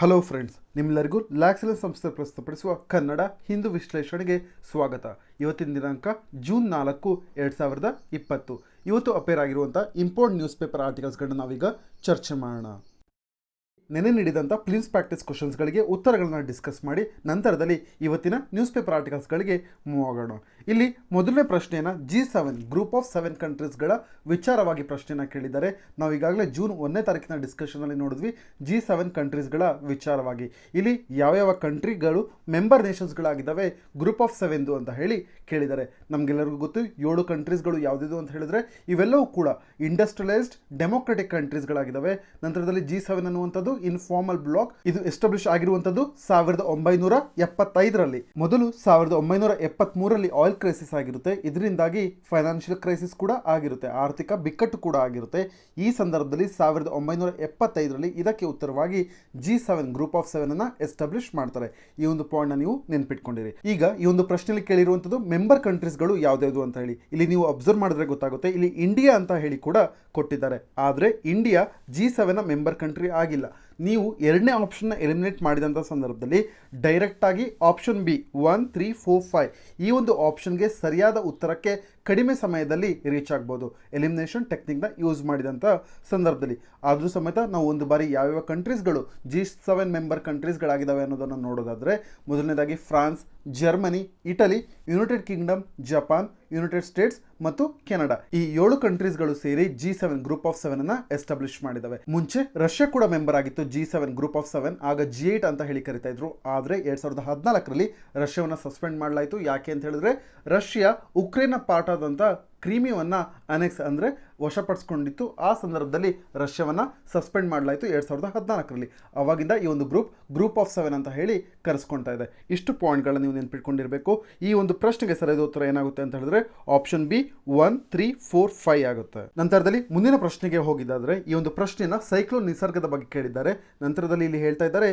Hello friends, ನಿಮ್ಮೆಲ್ಲರಿಗೂ ಲ್ಯಾಕ್ಸಲೆನ್ಸ್ ಸಂಸ್ಥೆ ಪ್ರಸ್ತುತಪಡಿಸುವ ಕನ್ನಡ ಹಿಂದೂ ವಿಶ್ಲೇಷಣೆಗೆ ಸ್ವಾಗತ. ಇವತ್ತಿನ ದಿನಾಂಕ ಜೂನ್ 4, 2020. ಇವತ್ತು ಅಪೇರ್ ಆಗಿರುವಂಥ ಇಂಪಾರ್ಟೆಂಟ್ ನ್ಯೂಸ್ ಪೇಪರ್ ಆರ್ಟಿಕಲ್ಸ್ಗಳನ್ನ ನಾವೀಗ ಚರ್ಚೆ ಮಾಡೋಣ. ನೆನೆ ನೀಡಿದಂಥ ಪ್ಲಿಮ್ಸ್ ಪ್ರಾಕ್ಟೀಸ್ ಕ್ವಶನ್ಸ್ಗಳಿಗೆ ಉತ್ತರಗಳನ್ನು ಡಿಸ್ಕಸ್ ಮಾಡಿ ನಂತರದಲ್ಲಿ ಇವತ್ತಿನ ನ್ಯೂಸ್ ಪೇಪರ್ ಆರ್ಟಿಕಲ್ಸ್ಗಳಿಗೆ ಮೂವ್ ಆಗೋಣ. ಇಲ್ಲಿ ಮೊದಲನೇ ಪ್ರಶ್ನೆಯನ್ನು G7 ಗ್ರೂಪ್ ಆಫ್ 7 ಕಂಟ್ರೀಸ್ಗಳ ವಿಚಾರವಾಗಿ ಪ್ರಶ್ನೆಯನ್ನು ಕೇಳಿದ್ದಾರೆ. ನಾವು ಈಗಾಗಲೇ ಜೂನ್ 1ನೇ ತಾರೀಕಿನ ಡಿಸ್ಕಷನಲ್ಲಿ ನೋಡಿದ್ವಿ G7 ಕಂಟ್ರೀಸ್ಗಳ ವಿಚಾರವಾಗಿ. ಇಲ್ಲಿ ಯಾವ್ಯಾವ ಕಂಟ್ರಿಗಳು ಮೆಂಬರ್ ನೇಷನ್ಸ್ಗಳಾಗಿದ್ದಾವೆ ಗ್ರೂಪ್ ಆಫ್ 7 ಅಂತ ಹೇಳಿ ಕೇಳಿದ್ದಾರೆ. ನಮಗೆಲ್ಲರಿಗೂ ಗೊತ್ತು 7 ಕಂಟ್ರೀಸ್ಗಳು ಯಾವುದಿದು ಅಂತ ಹೇಳಿದ್ರೆ ಇವೆಲ್ಲವೂ ಕೂಡ ಇಂಡಸ್ಟ್ರಿಯಲೈಸ್ಡ್ ಡೆಮೋಕ್ರೆಟಿಕ್ ಕಂಟ್ರೀಸ್ಗಳಾಗಿದ್ದಾವೆ. ನಂತರದಲ್ಲಿ G7 ಅನ್ನುವಂಥದ್ದು ಇನ್ಫಾರ್ಮಲ್ ಬ್ಲಾಕ್. ಇದು ಎಸ್ಟಾಬ್ಲಿಷ್ ಆಗಿರುವಂಥದ್ದು 1975ರಲ್ಲಿ. ಮೊದಲು 1973ರಲ್ಲಿ ಆಯಿಲ್ ಕ್ರೈಸಿಸ್ ಆಗಿರುತ್ತೆ. ಇದರಿಂದಾಗಿ ಫೈನಾನ್ಷಿಯಲ್ ಕ್ರೈಸಿಸ್ ಕೂಡ ಆಗಿರುತ್ತೆ, ಆರ್ಥಿಕ ಬಿಕ್ಕಟ್ಟು ಕೂಡ ಆಗಿರುತ್ತೆ. ಈ ಸಂದರ್ಭದಲ್ಲಿ 1975ರಲ್ಲಿ ಇದಕ್ಕೆ ಉತ್ತರವಾಗಿ G7 ಗ್ರೂಪ್ ಆಫ್ 7 ಅನ್ನ ಎಸ್ಟಾಬ್ಲಿಷ್ ಮಾಡ್ತಾರೆ. ಈ ಒಂದು ಪಾಯಿಂಟ್ ನೀವು ನೆನ್ಪಿಟ್ಕೊಂಡಿರಿ. ಈಗ ಈ ಒಂದು ಪ್ರಶ್ನೆಯಲ್ಲಿ ಕೇಳಿರುವಂಥದ್ದು ಮೆಂಬರ್ ಕಂಟ್ರೀಸ್ಗಳು ಯಾವ್ದು ಅಂತ ಹೇಳಿ. ಇಲ್ಲಿ ನೀವು ಅಬ್ಸರ್ವ್ ಮಾಡಿದ್ರೆ ಗೊತ್ತಾಗುತ್ತೆ, ಇಲ್ಲಿ ಇಂಡಿಯಾ ಅಂತ ಹೇಳಿ ಕೂಡ ಕೊಟ್ಟಿದ್ದಾರೆ. ಆದರೆ ಇಂಡಿಯಾ G7ನ ಮೆಂಬರ್ ಕಂಟ್ರಿ ಆಗಿಲ್ಲ. ನೀವು ಎರಡನೇ ಆಪ್ಷನ್ನ ಎಲಿಮಿನೇಟ್ ಮಾಡಿದಂಥ ಸಂದರ್ಭದಲ್ಲಿ ಡೈರೆಕ್ಟಾಗಿ ಆಪ್ಷನ್ ಬಿ 1, 3, 4, 5 ಈ ಒಂದು ಆಪ್ಷನ್ಗೆ ಸರಿಯಾದ ಉತ್ತರಕ್ಕೆ ಕಡಿಮೆ ಸಮಯದಲ್ಲಿ ರೀಚ್ ಆಗ್ಬೋದು ಎಲಿಮಿನೇಷನ್ ಟೆಕ್ನಿಕ್ನ ಯೂಸ್ ಮಾಡಿದಂಥ ಸಂದರ್ಭದಲ್ಲಿ. ಆದರೂ ಸಮೇತ ನಾವು ಒಂದು ಬಾರಿ ಯಾವ್ಯಾವ ಕಂಟ್ರೀಸ್ಗಳು G7 ಮೆಂಬರ್ ಕಂಟ್ರೀಸ್ಗಳಾಗಿದ್ದಾವೆ ಅನ್ನೋದನ್ನು ನೋಡೋದಾದರೆ, ಮೊದಲನೇದಾಗಿ France, Germany, Italy, United Kingdom, Japan, United States ಮತ್ತು ಕೆನಡಾ ಈ 7 ಕಂಟ್ರೀಸ್ಗಳು ಸೇರಿ G7 ಗ್ರೂಪ್ ಆಫ್ 7 ಅನ್ನ ಎಸ್ಟಾಬ್ಲಿಷ್ ಮಾಡಿದವೆ. ಮುಂಚೆ ರಷ್ಯಾ ಕೂಡ ಮೆಂಬರ್ ಆಗಿತ್ತು G7 ಗ್ರೂಪ್ ಆಫ್ 7, ಆಗ G8 ಅಂತ ಹೇಳಿ ಕರಿತಾ ಇದ್ರು. ಆದರೆ 2014ರಲ್ಲಿ ರಷ್ಯಾವನ್ನು ಸಸ್ಪೆಂಡ್ ಮಾಡಲಾಯಿತು. ಯಾಕೆ ಅಂತ ಹೇಳಿದ್ರೆ ರಷ್ಯಾ ಉಕ್ರೇನ್ನ ಪಾರ್ಟ್ ಆದಂಥ ಕ್ರೀಮಿಯಾವನ್ನು ಅನೆಕ್ಸ್ ಅಂದರೆ ವಶಪಡಿಸ್ಕೊಂಡಿತ್ತು. ಆ ಸಂದರ್ಭದಲ್ಲಿ ರಷ್ಯಾವನ್ನು ಸಸ್ಪೆಂಡ್ ಮಾಡಲಾಯಿತು 2014ರಲ್ಲಿ. ಅವಾಗಿಂದ ಈ ಒಂದು ಗ್ರೂಪ್ ಆಫ್ 7 ಅಂತ ಹೇಳಿ ಕರೆಸ್ಕೊಳ್ತಾ ಇದೆ. ಇಷ್ಟು ಪಾಯಿಂಟ್ಗಳನ್ನ ನೀವು ನೆನ್ಪಿಟ್ಕೊಂಡಿರಬೇಕು. ಈ ಒಂದು ಪ್ರಶ್ನೆಗೆ ಸರಿಯಾದ ಉತ್ತರ ಏನಾಗುತ್ತೆ ಅಂತ ಹೇಳಿದ್ರೆ ಆಪ್ಷನ್ ಬಿ 1, 3, 4, 5 ಆಗುತ್ತೆ. ನಂತರದಲ್ಲಿ ಮುಂದಿನ ಪ್ರಶ್ನೆಗೆ ಹೋಗಿದ್ದಾದ್ರೆ, ಈ ಒಂದು ಪ್ರಶ್ನೆಯನ್ನ ಸೈಕ್ಲೋನ್ ನಿಸರ್ಗದ ಬಗ್ಗೆ ಕೇಳಿದ್ದಾರೆ. ನಂತರದಲ್ಲಿ ಇಲ್ಲಿ ಹೇಳ್ತಾ ಇದ್ದಾರೆ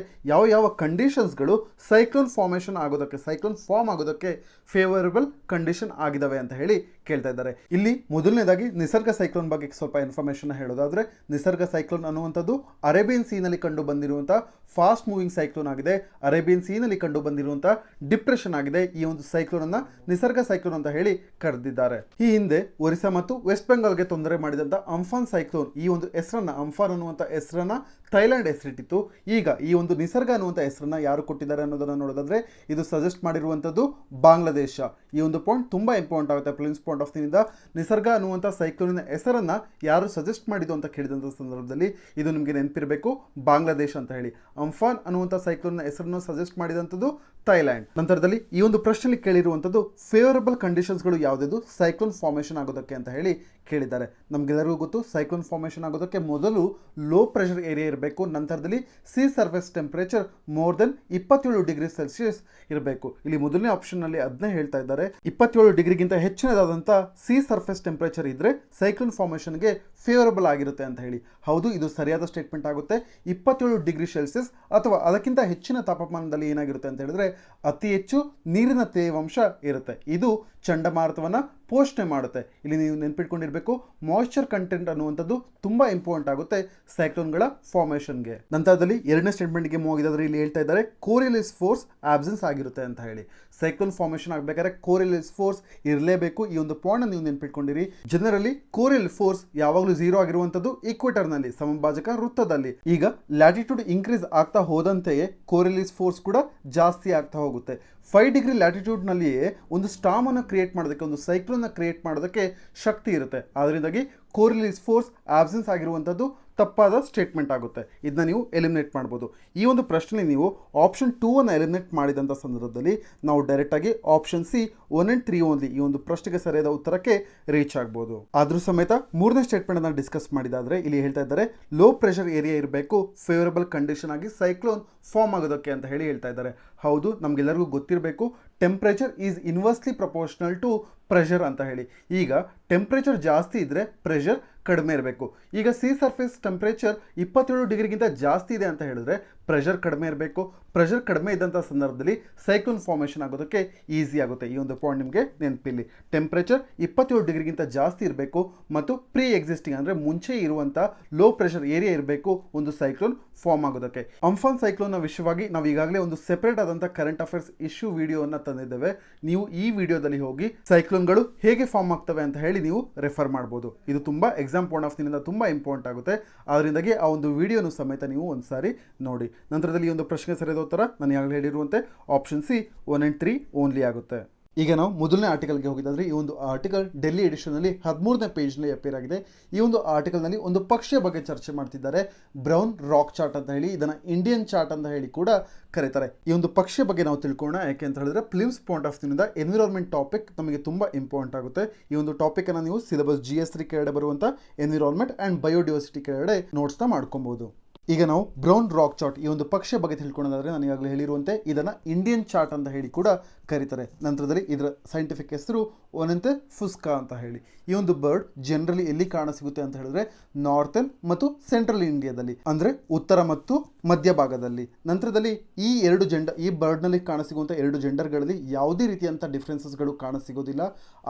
ಯಾವ ಕಂಡೀಷನ್ಸ್ಗಳು ಸೈಕ್ಲೋನ್ ಫಾರ್ಮೇಷನ್ ಆಗೋದಕ್ಕೆ, ಸೈಕ್ಲೋನ್ ಫಾರ್ಮ್ ಆಗೋದಕ್ಕೆ ಫೇವರಬಲ್ ಕಂಡೀಷನ್ ಆಗಿದಾವೆ ಅಂತ ಹೇಳಿ ಕೇಳ್ತಾ ಇದ್ದಾರೆ. ಇಲ್ಲಿ ಮೊದಲನೇದಾಗಿ ನಿಸರ್ಗ ಸೈಕ್ಲೋನ್ ಬಗ್ಗೆ ಸ್ವಲ್ಪ ಇನ್ಫಾರ್ಮೇಶನ್ ಹೇಳೋದಾದ್ರೆ, ನಿಸರ್ಗ ಸೈಕ್ಲೋನ್ ಅನ್ನುವಂಥದ್ದು ಅರೇಬಿಯನ್ ಸೀನಲ್ಲಿ ಕಂಡು ಬಂದಿರುವಂತಹ ಫಾಸ್ಟ್ ಮೂವಿಂಗ್ ಸೈಕ್ಲೋನ್ ಆಗಿದೆ. ಅರೇಬಿಯನ್ ಸೀನಲ್ಲಿ ಕಂಡು ಬಂದಿರುವಂತಹ ಡಿಪ್ರೆಷನ್ ಆಗಿದೆ. ಈ ಒಂದು ಸೈಕ್ಲೋನ್ ಅನ್ನ ನಿಸರ್ಗ ಸೈಕ್ಲೋನ್ ಅಂತ ಹೇಳಿ ಕರೆದಿದ್ದಾರೆ. ಈ ಹಿಂದೆ ಒರಿಸ್ಸಾ ಮತ್ತು ವೆಸ್ಟ್ ಬೆಂಗಾಲ್ಗೆ ತೊಂದರೆ ಮಾಡಿದಂತ ಅಂಫಾನ್ ಸೈಕ್ಲೋನ್ ಈ ಒಂದು ಹೆಸರನ್ನ, ಅಂಫಾನ್ ಅನ್ನುವಂಥ ಹೆಸರನ್ನ ಥೈಲ್ಯಾಂಡ್ ಹೆಸರಿಟ್ಟಿತ್ತು. ಈಗ ಈ ಒಂದು ನಿಸರ್ಗ ಅನ್ನುವಂಥ ಹೆಸರನ್ನ ಯಾರು ಕೊಟ್ಟಿದ್ದಾರೆ ಅನ್ನೋದನ್ನ ನೋಡೋದಾದ್ರೆ, ಇದು ಸಜೆಸ್ಟ್ ಮಾಡಿರುವಂಥದ್ದು ಬಾಂಗ್ಲಾದೇಶ. ಈ ಒಂದು ಪಾಯಿಂಟ್ ತುಂಬಾ ಇಂಪಾರ್ಟೆಂಟ್ ಆಗುತ್ತೆ ಪ್ರಿನ್ಸ್ ಪಾಯಿಂಟ್ ಆಫ್ ವ್ಯೂನಿಂದ. ನಿಸರ್ಗ ಅನ್ನುವಂಥ ಸೈಕ್ಲೋನಿನ ಹೆಸರನ್ನ ಯಾರು ಸಜೆಸ್ಟ್ ಮಾಡಿದ್ದು ಅಂತ ಕೇಳಿದಂಥ ಸಂದರ್ಭದಲ್ಲಿ ಇದು ನಿಮಗೆ ನೆನಪಿರಬೇಕು, ಬಾಂಗ್ಲಾದೇಶ ಅಂತ ಹೇಳಿ. ಅಂಫಾನ್ ಅನ್ನುವಂಥ ಸೈಕ್ಲೋನ್ನ ಹೆಸರನ್ನು ಸಜೆಸ್ಟ್ ಮಾಡಿದಂಥದ್ದು ಥೈಲ್ಯಾಂಡ್. ನಂತರದಲ್ಲಿ ಈ ಒಂದು ಪ್ರಶ್ನೆಯಲ್ಲಿ ಕೇಳಿರುವಂಥದ್ದು ಫೇವರಬಲ್ ಕಂಡೀಷನ್ಸ್ಗಳು ಯಾವುದಿದು ಸೈಕ್ಲೋನ್ ಫಾರ್ಮೇಷನ್ ಆಗೋದಕ್ಕೆ ಅಂತ ಹೇಳಿ ಕೇಳಿದ್ದಾರೆ. ನಮಗೆಲ್ಲರಿಗೂ ಗೊತ್ತು, ಸೈಕ್ಲೋನ್ ಫಾರ್ಮೇಷನ್ ಆಗೋದಕ್ಕೆ ಮೊದಲು ಲೋ ಪ್ರೆಷರ್ ಏರಿಯಾ ಇರಬೇಕು. ನಂತರದಲ್ಲಿ C surface temperature more than 27 degree Celsius ಇರಬೇಕು. ಇಲ್ಲಿ ಮೊದಲನೇ ಆಪ್ಷನ್ನಲ್ಲಿ ಅದನ್ನೇ ಹೇಳ್ತಾ ಇದ್ದಾರೆ, 27 ಡಿಗ್ರಿಗಿಂತ ಹೆಚ್ಚಿನದಾದಂಥ ಸಿ ಸರ್ಫೇಸ್ ಟೆಂಪರೇಚರ್ ಇದ್ದರೆ ಸೈಕ್ಲೋನ್ ಫಾರ್ಮೇಷನ್ಗೆ ಫೇವರಬಲ್ ಆಗಿರುತ್ತೆ ಅಂತ ಹೇಳಿ. ಹೌದು, ಇದು ಸರಿಯಾದ ಸ್ಟೇಟ್ಮೆಂಟ್ ಆಗುತ್ತೆ. 27 ಡಿಗ್ರಿ ಸೆಲ್ಸಿಯಸ್ ಅಥವಾ ಅದಕ್ಕಿಂತ ಹೆಚ್ಚಿನ ತಾಪಮಾನದಲ್ಲಿ ಏನಾಗಿರುತ್ತೆ ಅಂತ ಹೇಳಿದ್ರೆ ಅತಿ ಹೆಚ್ಚು ನೀರಿನ ತೇವಾಂಶ ಇರುತ್ತೆ. ಇದು ಚಂಡಮಾರುತವನ್ನು ಪೋಷಣೆ ಮಾಡುತ್ತೆ. ಇಲ್ಲಿ ನೀವು ನೆನ್ಪಿಟ್ಕೊಂಡಿರಬೇಕು, ಮಾಯಿಶ್ಚರ್ ಕಂಟೆಂಟ್ ಅನ್ನುವಂಥದ್ದು ತುಂಬ ಇಂಪಾರ್ಟೆಂಟ್ ಆಗುತ್ತೆ ಸೈಕ್ಲೋನ್ಗಳ ಫಾರ್ಮೇಷನ್ಗೆ. ನಂತರದಲ್ಲಿ ಎರಡನೇ ಸ್ಟೇಟ್ಮೆಂಟ್ಗೆ ಹೋಗಿದ್ರೆ ಇಲ್ಲಿ ಹೇಳ್ತಾ ಇದ್ದಾರೆ ಕೋರಿಯಲಿಸ್ ಫೋರ್ಸ್ ಆಬ್ಸೆನ್ಸ್ ಆಗಿರುತ್ತೆ ಅಂತ ಹೇಳಿ. ಸೈಕ್ಲೋನ್ ಫಾರ್ಮೇಷನ್ ಆಗಬೇಕಾದ್ರೆ ಕೋರಿಯಲಿಸ್ ಫೋರ್ಸ್ ಇರಲೇಬೇಕು. ಈ ಒಂದು ಪಾಯಿಂಟ್ ನೀವು ನೆನ್ಪಿಟ್ಕೊಂಡಿರಿ. ಜನರಲಿ ಕೋರಿಯಲ್ ಫೋರ್ಸ್ ಯಾವಾಗಲೂ 0 ಆಗಿರುವಂಥದ್ದು ಈಕ್ವೇಟರ್ನಲ್ಲಿ, ಸಮಭಾಜಕ ವೃತ್ತದಲ್ಲಿ. ಈಗ ಲ್ಯಾಟಿಟ್ಯೂಡ್ ಇನ್ಕ್ರೀಸ್ ಆಗ್ತಾ ಹೋದಂತೆಯೇ ಕೋರಿಯಲಿಸ್ ಫೋರ್ಸ್ ಕೂಡ ಜಾಸ್ತಿ ಆಗ್ತಾ ಹೋಗುತ್ತೆ. 5 ಡಿಗ್ರಿ ಲ್ಯಾಟಿಟ್ಯೂಡ್ನಲ್ಲಿಯೇ ಒಂದು ಸ್ಟಾಮ್ ಅನ್ನು ಕ್ರಿಯೇಟ್ ಮಾಡೋದಕ್ಕೆ, ಒಂದು ಸೈಕ್ಲೋನ್ನ ಕ್ರಿಯೇಟ್ ಮಾಡೋದಕ್ಕೆ ಶಕ್ತಿ ಇರುತ್ತೆ. ಅದರಿಂದಾಗಿ ಕೋರಿಯಲಿಸ್ ಫೋರ್ಸ್ ಆಬ್ಸೆನ್ಸ್ ಆಗಿರುವಂಥದ್ದು ತಪ್ಪಾದ ಸ್ಟೇಟ್ಮೆಂಟ್ ಆಗುತ್ತೆ. ಇದನ್ನ ನೀವು ಎಲಿಮಿನೇಟ್ ಮಾಡ್ಬೋದು. ಈ ಒಂದು ಪ್ರಶ್ನೆ ನೀವು ಆಪ್ಷನ್ 2 ಅನ್ನು ಎಲಿಮಿನೇಟ್ ಮಾಡಿದಂಥ ಸಂದರ್ಭದಲ್ಲಿ ನಾವು ಡೈರೆಕ್ಟಾಗಿ ಆಪ್ಷನ್ ಸಿ 1 and 3 ಓನ್ಲಿ ಈ ಒಂದು ಪ್ರಶ್ನೆಗೆ ಸರಿಯಾದ ಉತ್ತರಕ್ಕೆ ರೀಚ್ ಆಗ್ಬೋದು. ಆದರೂ ಸಮೇತ ಮೂರನೇ ಸ್ಟೇಟ್ಮೆಂಟ್ ಅನ್ನು ಡಿಸ್ಕಸ್ ಮಾಡಿದಾದ್ರೆ ಇಲ್ಲಿ ಹೇಳ್ತಾ ಇದ್ದಾರೆ ಲೋ ಪ್ರೆಷರ್ ಏರಿಯಾ ಇರಬೇಕು ಫೇವರಬಲ್ ಕಂಡೀಷನ್ ಆಗಿ ಸೈಕ್ಲೋನ್ ಫಾರ್ಮ್ ಆಗೋದಕ್ಕೆ ಅಂತ ಹೇಳಿ ಹೇಳ್ತಾ ಇದ್ದಾರೆ. ಹೌದು, ನಮಗೆಲ್ಲರಿಗೂ ಗೊತ್ತಿರಬೇಕು temperature is inversely proportional to pressure ಅಂತ ಹೇಳಿ. ಈಗ ಟೆಂಪ್ರೇಚರ್ ಜಾಸ್ತಿ ಇದ್ದರೆ ಪ್ರೆಷರ್ ಕಡಿಮೆ ಇರಬೇಕು. ಈಗ ಸಿ ಸರ್ಫೇಸ್ ಟೆಂಪ್ರೇಚರ್ 27 ಡಿಗ್ರಿಗಿಂತ ಜಾಸ್ತಿ ಇದೆ ಅಂತ ಹೇಳಿದ್ರೆ ಪ್ರೆಷರ್ ಕಡಿಮೆ ಇರಬೇಕು. ಪ್ರೆಷರ್ ಕಡಿಮೆ ಇದ್ದಂಥ ಸಂದರ್ಭದಲ್ಲಿ ಸೈಕ್ಲೋನ್ ಫಾರ್ಮೇಷನ್ ಆಗೋದಕ್ಕೆ ಈಸಿ ಆಗುತ್ತೆ. ಈ ಒಂದು ಪಾಯಿಂಟ್ ನಿಮಗೆ ನೆನಪಿಲ್ಲಿ. ಟೆಂಪ್ರೇಚರ್ 27 ಡಿಗ್ರಿಗಿಂತ ಜಾಸ್ತಿ ಇರಬೇಕು ಮತ್ತು ಪ್ರೀ ಎಕ್ಸಿಸ್ಟಿಂಗ್ ಅಂದರೆ ಮುಂಚೆ ಇರುವಂಥ ಲೋ ಪ್ರೆಷರ್ ಏರಿಯಾ ಇರಬೇಕು ಒಂದು ಸೈಕ್ಲೋನ್ ಫಾರ್ಮ್ ಆಗೋದಕ್ಕೆ. ಅಂಫಾನ್ ಸೈಕ್ಲೋನ್ನ ವಿಷಯವಾಗಿ ನಾವು ಈಗಾಗಲೇ ಒಂದು ಸೆಪರೇಟ್ ಆದಂಥ ಕರೆಂಟ್ ಅಫೇರ್ಸ್ ಇಶ್ಯೂ ವಿಡಿಯೋವನ್ನು ತಂದಿದ್ದೇವೆ. ನೀವು ಈ ವಿಡಿಯೋದಲ್ಲಿ ಹೋಗಿ ಸೈಕ್ಲೋನ್ಗಳು ಹೇಗೆ ಫಾರ್ಮ್ ಆಗ್ತವೆ ಅಂತ ಹೇಳಿ ನೀವು ರೆಫರ್ ಮಾಡ್ಬೋದು. ಇದು ತುಂಬ ಎಕ್ಸಾಮ್ ಪಾಯಿಂಟ್ ಆಫ್ ವ್ಯೂನಿಂದ ತುಂಬ ಇಂಪಾರ್ಟೆಂಟ್ ಆಗುತ್ತೆ. ಅದರಿಂದಾಗಿ ಆ ಒಂದು ವಿಡಿಯೋನು ಸಮೇತ ನೀವು ಒಂದು ಸಾರಿ ನೋಡಿ. ನಂತರದಲ್ಲಿ ಈ ಒಂದು ಪ್ರಶ್ನೆ ಸರಿಯಾದ ಉತ್ತರ ನಾನು ಈಗಾಗಲೇ ಹೇಳಿರುವಂತೆ ಆಪ್ಷನ್ ಸಿ 1 and 3 ಓನ್ಲಿ ಆಗುತ್ತೆ. ಈಗ ನಾವು ಮೊದಲನೇ ಆರ್ಟಿಕಲ್ಗೆ ಹೋಗಿದ್ದಾದ್ರೆ ಈ ಒಂದು ಆರ್ಟಿಕಲ್ ಡೆಲ್ಲಿ ಎಡಿಷನಲ್ಲಿ 13ನೇ ಪೇಜ್ನಲ್ಲಿ ಅಪೇರ್ ಆಗಿದೆ. ಈ ಒಂದು ಆರ್ಟಿಕಲ್ನಲ್ಲಿ ಒಂದು ಪಕ್ಷಿಯ ಬಗ್ಗೆ ಚರ್ಚೆ ಮಾಡ್ತಿದ್ದಾರೆ. ಬ್ರೌನ್ ರಾಕ್ ಚಾರ್ಟ್ ಅಂತ ಹೇಳಿ, ಇದನ್ನು ಇಂಡಿಯನ್ ಚಾರ್ಟ್ ಅಂತ ಹೇಳಿ ಕೂಡ ಕರೀತಾರೆ. ಈ ಒಂದು ಪಕ್ಷಿಯ ಬಗ್ಗೆ ನಾವು ತಿಳ್ಕೊಳ್ಳೋಣ. ಯಾಕೆ ಅಂತ ಹೇಳಿದ್ರೆ ಪ್ಲಿಮ್ಸ್ ಪಾಯಿಂಟ್ ಆಫ್ ವ್ಯೂನಿಂದ ಎನ್ವಿರಾನ್ಮೆಂಟ್ ಟಾಪಿಕ್ ನಮಗೆ ತುಂಬ ಇಂಪಾರ್ಟೆಂಟ್ ಆಗುತ್ತೆ. ಈ ಒಂದು ಟಾಪಿಕನ್ನು ನೀವು ಸಿಲೆಬಸ್ GS3 ಕೆಳಗಡೆ ಬರುವಂಥ ಎನ್ವಿರಾನ್ಮೆಂಟ್ ಆ್ಯಂಡ್ ಬಯೋಡೈವರ್ಸಿಟಿ ಕೆಳಗಡೆ ನೋಟ್ಸ್ನ ಮಾಡ್ಕೊಬೋದು. ಈಗ ನಾವು ಬ್ರೌನ್ ರಾಕ್ ಚಾರ್ಟ್ ಈ ಒಂದು ಪಕ್ಷಿಯ ಬಗ್ಗೆ ತಿಳ್ಕೊಳ್ಳೋದಾದ್ರೆ ನಾನು ಈಗಾಗಲೇ ಹೇಳಿರುವಂತೆ ಇದನ್ನು ಇಂಡಿಯನ್ ಚಾರ್ಟ್ ಅಂತ ಹೇಳಿ ಕೂಡ ಕರೀತಾರೆ. ನಂತರದಲ್ಲಿ ಇದರ ಸೈಂಟಿಫಿಕ್ ಹೆಸರು ಒನಂತೆ ಫುಸ್ಕಾ ಅಂತ ಹೇಳಿ. ಈ ಒಂದು ಬರ್ಡ್ ಜನರಲಿ ಎಲ್ಲಿ ಕಾಣಸಿಗುತ್ತೆ ಅಂತ ಹೇಳಿದ್ರೆ ನಾರ್ತನ್ ಮತ್ತು ಸೆಂಟ್ರಲ್ ಇಂಡಿಯಾದಲ್ಲಿ, ಅಂದರೆ ಉತ್ತರ ಮತ್ತು ಮಧ್ಯ ಭಾಗದಲ್ಲಿ. ನಂತರದಲ್ಲಿ ಈ ಬರ್ಡ್ನಲ್ಲಿ ಕಾಣಸಿಗುವಂಥ 2 ಜೆಂಡರ್ಗಳಲ್ಲಿ ಯಾವುದೇ ರೀತಿಯಂಥ ಡಿಫ್ರೆನ್ಸಸ್ಗಳು ಕಾಣಸಿಗೋದಿಲ್ಲ.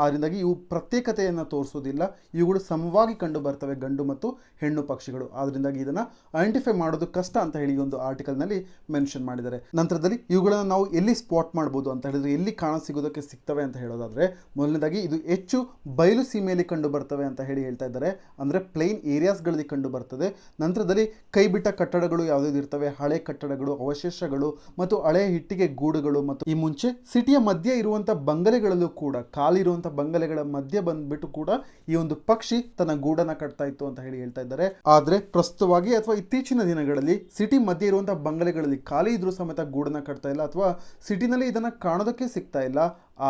ಆದ್ದರಿಂದಾಗಿ ಇವು ಪ್ರತ್ಯೇಕತೆಯನ್ನು ತೋರಿಸೋದಿಲ್ಲ. ಇವುಗಳು ಸಮವಾಗಿ ಕಂಡು ಬರ್ತವೆ, ಗಂಡು ಮತ್ತು ಹೆಣ್ಣು ಪಕ್ಷಿಗಳು. ಆದ್ದರಿಂದಾಗಿ ಇದನ್ನು ಐಡೆಂಟಿಫೈ ಮಾಡೋದು ಕಷ್ಟ ಅಂತ ಹೇಳಿ ಈ ಒಂದು ಆರ್ಟಿಕಲ್ನಲ್ಲಿ ಮೆನ್ಷನ್ ಮಾಡಿದ್ದಾರೆ. ನಂತರದಲ್ಲಿ ಇವುಗಳನ್ನು ನಾವು ಎಲ್ಲಿ ಸ್ಪಾಟ್ ಮಾಡ್ಬೋದು ಅಂತ ಹೇಳಿದ್ರೆ, ಎಲ್ಲಿ ಕಾಣಸಿಗೋದಕ್ಕೆ ಸಿಗ್ತವೆ ಅಂತ ಹೇಳೋದಾದ್ರೆ, ಮೊದಲನೇದಾಗಿ ಇದು ಹೆಚ್ಚು ಬಯಲು ಸೀಮೆಯಲ್ಲಿ ಕಂಡು ಬರ್ತವೆ ಅಂತ ಹೇಳಿ ಹೇಳ್ತಾ ಇದ್ದಾರೆ. ಅಂದರೆ ಪ್ಲೇನ್ ಏರಿಯಾಸ್ಗಳಲ್ಲಿ ಕಂಡು ಬರ್ತದೆ. ನಂತರದಲ್ಲಿ ಕೈ ಬಿಟ್ಟ ಕಟ್ಟಡಗಳು ಯಾವುದಾದ್ರು ಇರ್ತವೆ, ಹಳೆ ಕಟ್ಟಡಗಳು, ಅವಶೇಷಗಳು ಮತ್ತು ಹಳೆ ಇಟ್ಟಿಗೆ ಗೂಡುಗಳು, ಮತ್ತು ಈ ಮುಂಚೆ ಸಿಟಿಯ ಮಧ್ಯೆ ಇರುವಂಥ ಬಂಗಲೆಗಳಲ್ಲೂ ಕೂಡ, ಖಾಲಿರುವಂಥ ಬಂಗಲೆಗಳ ಮಧ್ಯೆ ಬಂದ್ಬಿಟ್ಟು ಕೂಡ ಈ ಒಂದು ಪಕ್ಷಿ ತನ್ನ ಗೂಡನ್ನು ಕಟ್ತಾ ಇತ್ತು ಅಂತ ಹೇಳಿ ಹೇಳ್ತಾ ಇದ್ದಾರೆ. ಆದರೆ ಪ್ರಸ್ತುತವಾಗಿ ಅಥವಾ ಇತ್ತೀಚಿನ ದಿನಗಳಲ್ಲಿ ಸಿಟಿ ಮಧ್ಯೆ ಇರುವಂಥ ಬಂಗಲೆಗಳಲ್ಲಿ ಖಾಲಿ ಇದ್ರೂ ಸಮೇತ ಗೂಡನ್ನು ಕಟ್ತಾ ಇಲ್ಲ, ಅಥವಾ ಸಿಟಿನಲ್ಲಿ ಇದನ್ನು ಕಾಣೋದಕ್ಕೆ ಸಿಗ್ತಾ ಇಲ್ಲ.